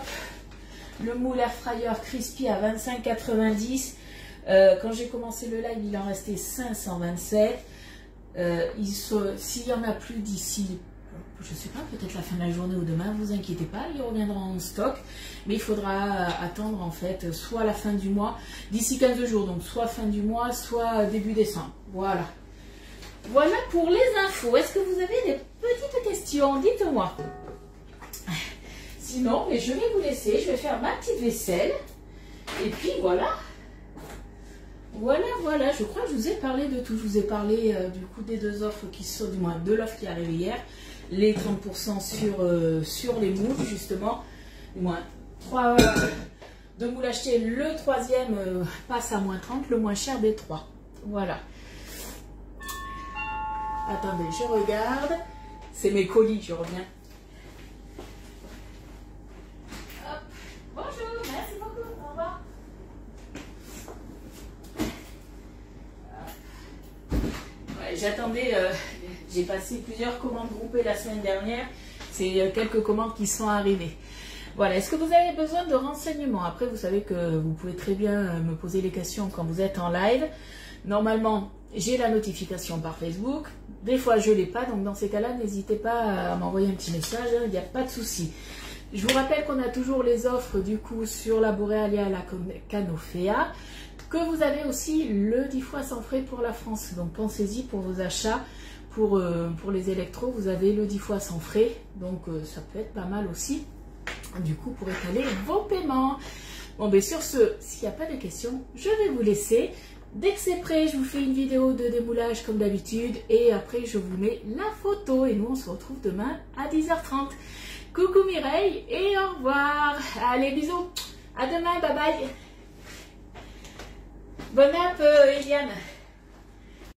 [SPEAKER 1] le moule air fryer crispy à 25,90. Quand j'ai commencé le live, il en restait 527. S'il y en a plus d'ici, je sais pas, peut-être la fin de la journée ou demain, vous inquiétez pas, ils reviendront en stock. Mais il faudra attendre en fait soit la fin du mois, d'ici 15 jours, donc soit fin du mois, soit début décembre. Voilà. Voilà pour les infos. Est-ce que vous avez des petites questions? Dites-moi. Sinon, mais je vais vous laisser, je vais faire ma petite vaisselle. Et puis voilà. Voilà, je crois que je vous ai parlé de tout. Je vous ai parlé du coup des deux offres qui sont, du moins de l'offre qui est arrivée hier. Les 30% sur les moules, justement. Du moins, 3 de moules achetés. Le troisième passe à moins 30, le moins cher des 3. Voilà. Attendez, je regarde. C'est mes colis, je reviens. Hop. Bonjour, merci beaucoup. Au revoir. Ouais, j'attendais, j'ai passé plusieurs commandes groupées la semaine dernière. C'est quelques commandes qui sont arrivées. Voilà, est-ce que vous avez besoin de renseignements? Après, vous savez que vous pouvez très bien me poser les questions quand vous êtes en live. Normalement, j'ai la notification par Facebook. Des fois, je ne l'ai pas. Donc, dans ces cas-là, n'hésitez pas à m'envoyer un petit message. Il n'y a pas de souci. Je vous rappelle qu'on a toujours les offres du coup sur la Borealia et la Canofea. Que vous avez aussi le 10 fois sans frais pour la France. Donc, pensez-y pour vos achats. Pour les électros, vous avez le 10 fois sans frais. Donc, ça peut être pas mal aussi. Du coup, pour étaler vos paiements. Bon, ben sur ce, s'il n'y a pas de questions, je vais vous laisser. Dès que c'est prêt, je vous fais une vidéo de démoulage comme d'habitude. Et après, je vous mets la photo. Et nous, on se retrouve demain à 10h30. Coucou Mireille et au revoir. Allez, bisous. À demain, bye bye. Bonne app, Eliane.